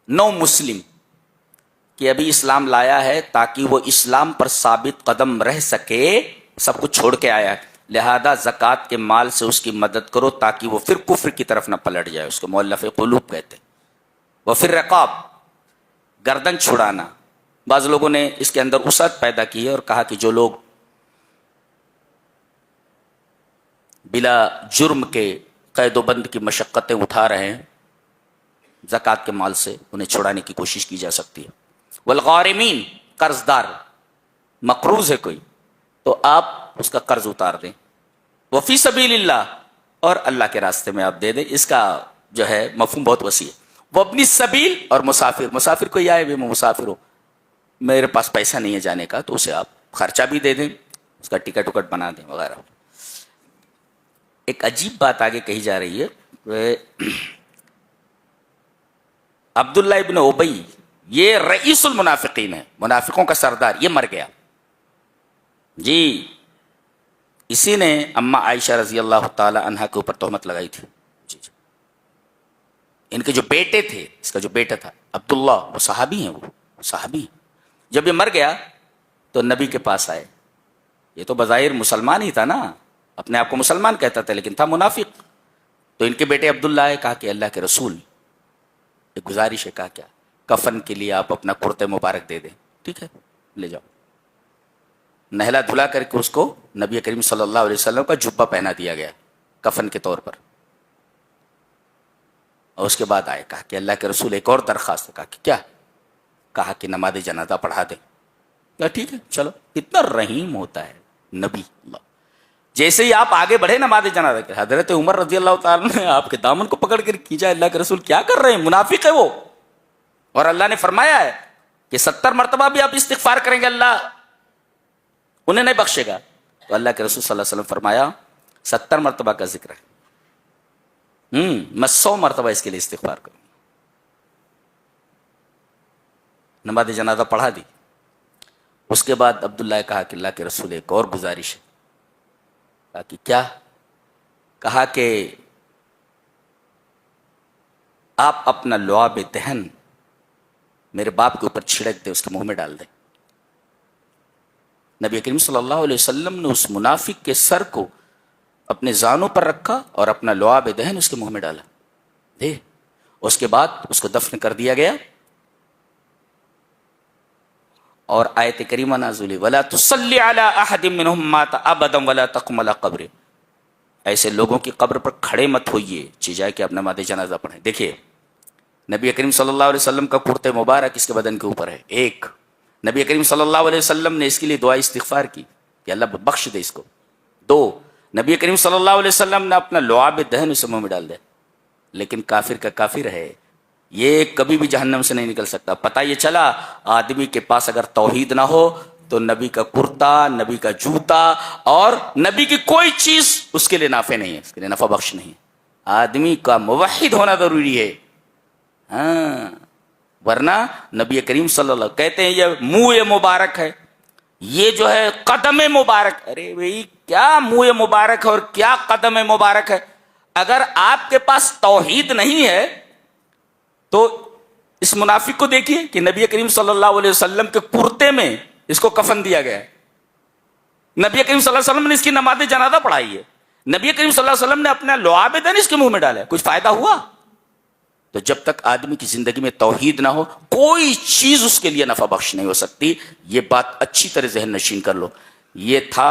نو مسلم، کہ ابھی اسلام لایا ہے تاکہ وہ اسلام پر ثابت قدم رہ سکے، سب کچھ چھوڑ کے آیا ہے، لہذا زکوٰۃ کے مال سے اس کی مدد کرو تاکہ وہ پھر کفر کی طرف نہ پلٹ جائے. اس کو مؤلف قلوب کہتے ہیں. وفی الرقاب، گردن چھڑانا. بعض لوگوں نے اس کے اندر وسعت پیدا کی ہے اور کہا کہ جو لوگ بلا جرم کے قید و بند کی مشقتیں اٹھا رہے ہیں زکوٰۃ کے مال سے انہیں چھڑانے کی کوشش کی جا سکتی ہے. والغارمین، قرض دار، مقروض ہے کوئی تو آپ اس کا قرض اتار دیں. وفی سبیل اللہ، اور اللہ کے راستے میں آپ دے دیں. اس کا جو ہے مفہوم بہت وسیع ہے. وہ اپنی سبیل، اور مسافر، مسافر کوئی آئے بھی میں مسافر ہوں، میرے پاس پیسہ نہیں ہے جانے کا، تو اسے آپ خرچہ بھی دے دیں، اس کا ٹکٹ وکٹ بنا دیں وغیرہ. ایک عجیب بات آگے کہی جا رہی ہے. عبداللہ ابن ابی، یہ رئیس المنافقین ہے، منافقوں کا سردار، یہ مر گیا. جی اسی نے اما عائشہ رضی اللہ تعالی عنہا کے اوپر تہمت لگائی تھی. جی ان کے جو بیٹے تھے، اس کا جو بیٹا تھا عبداللہ، وہ صحابی ہیں، وہ صحابی ہیں. جب یہ مر گیا تو نبی کے پاس آئے. یہ تو بظاہر مسلمان ہی تھا نا، اپنے آپ کو مسلمان کہتا تھا لیکن تھا منافق. تو ان کے بیٹے عبداللہ آئے، کہا کہ اللہ کے رسول ایک گزارش ہے. کہا کیا؟ کفن کے لیے آپ اپنا کرتے مبارک دے دیں. ٹھیک ہے لے جاؤ. نہلا دھلا کر کے اس کو نبی کریم صلی اللہ علیہ وسلم کا جبہ پہنا دیا گیا کفن کے طور پر. اور اس کے بعد آئے، کہا کہ اللہ کے رسول ایک اور درخواست ہے. کہا کہ کیا؟ کہا کہ نماز جنازہ پڑھا دیں. کہا ٹھیک ہے چلو. اتنا رحیم ہوتا ہے نبی اللہ. جیسے ہی آپ آگے بڑھے نماز جنازہ کے، حضرت عمر رضی اللہ تعالیٰ نے آپ کے دامن کو پکڑ کر کھینچا، اللہ کے رسول کیا کر رہے ہیں، منافق ہے وہ، اور اللہ نے فرمایا ہے کہ 70 مرتبہ بھی آپ استغفار کریں گے اللہ انہیں نہیں بخشے گا. تو اللہ کے رسول صلی اللہ علیہ وسلم فرمایا 70 مرتبہ کا ذکر ہے، میں 100 مرتبہ اس کے لیے استغفار کروں. نماز جنازہ پڑھا دی. اس کے بعد عبداللہ کہا کہ اللہ کے رسول ایک اور گزارش ہے. کہا کہ کیا؟ کہا کہ آپ اپنا لعاب دہن میرے باپ کے اوپر چھڑک دے، اس کے منہ میں ڈال دے. نبی کریم صلی اللہ علیہ وسلم نے اس منافق کے سر کو اپنے زانوں پر رکھا اور اپنا لعاب دہن اس کے منہ میں ڈالا. دے اس کے بعد اس کو دفن کر دیا گیا، اور آیت کریمہ نازل ہوئی وَلَا تُصَلِّ عَلَىٰ أَحَدٍ مِّنْهُمْ مَاتَ أَبَدًا وَلَا تَقُمْ عَلَىٰ قَبْرِهِ. ایسے لوگوں کی قبر پر کھڑے مت ہوئیے، چیزائے کہ آپ نماز جنازہ پڑھیں. دیکھیے نبی کریم صلی اللہ علیہ وسلم کا کرتے مبارک اس کے بدن کے اوپر ہے. ایک نبی کریم صلی اللہ علیہ وسلم نے اس کے لیے دعا استغفار کی کہ اللہ بخش دے اس کو. دو نبی کریم صلی اللہ علیہ وسلم نے اپنا لعاب دہن اس منہ میں ڈال دیا. لیکن کافر کا کافر ہے، یہ کبھی بھی جہنم سے نہیں نکل سکتا. پتہ یہ چلا آدمی کے پاس اگر توحید نہ ہو تو نبی کا کرتا، نبی کا جوتا اور نبی کی کوئی چیز اس کے لیے نافع نہیں ہے، اس کے لیے نفع بخش نہیں ہے. آدمی کا موحد ہونا ضروری ہے، ہاں، ورنہ نبی کریم صلی اللہ علیہ وسلم کہتے ہیں یہ منہ مبارک ہے، یہ جو ہے قدم مبارک. ارے بھائی کیا منہ مبارک ہے اور کیا قدم مبارک ہے؟ اگر آپ کے پاس توحید نہیں ہے تو اس منافق کو دیکھیے کہ نبی کریم صلی اللہ علیہ وسلم کے کرتے میں اس کو کفن دیا گیا ہے. نبی کریم صلی اللہ علیہ وسلم نے اس کی نماز جنازہ پڑھائی ہے. نبی کریم صلی اللہ علیہ وسلم نے اپنا لعاب دہن اس کے منہ میں ڈالا ہے. کچھ فائدہ ہوا؟ تو جب تک آدمی کی زندگی میں توحید نہ ہو کوئی چیز اس کے لیے نفع بخش نہیں ہو سکتی. یہ بات اچھی طرح ذہن نشین کر لو. یہ تھا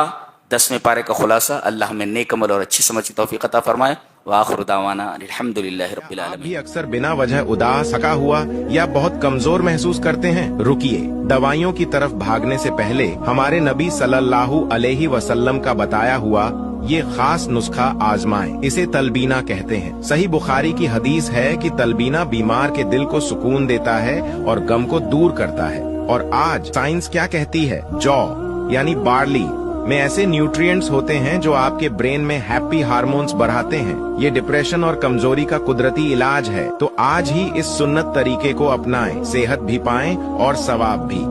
10ویں پارے کا خلاصہ. اللہ ہمیں نیک عمل اور اچھی سمجھ کی توفیق عطا فرمائے. وآخر دعوانا الحمدللہ رب العالمین. بھی اکثر بنا وجہ اداس، تھکا ہوا یا بہت کمزور محسوس کرتے ہیں؟ رکیے، دوائیوں کی طرف بھاگنے سے پہلے ہمارے نبی صلی اللہ علیہ وسلم کا بتایا ہوا یہ خاص نسخہ آزمائیں. اسے تلبینہ کہتے ہیں. صحیح بخاری کی حدیث ہے کہ تلبینہ بیمار کے دل کو سکون دیتا ہے اور غم کو دور کرتا ہے. اور آج سائنس کیا کہتی ہے؟ جو یعنی بارلی میں ایسے نیوٹرینٹس ہوتے ہیں جو آپ کے برین میں ہیپی ہارمونز بڑھاتے ہیں. یہ ڈپریشن اور کمزوری کا قدرتی علاج ہے. تو آج ہی اس سنت طریقے کو اپنائیں، صحت بھی پائیں اور ثواب بھی.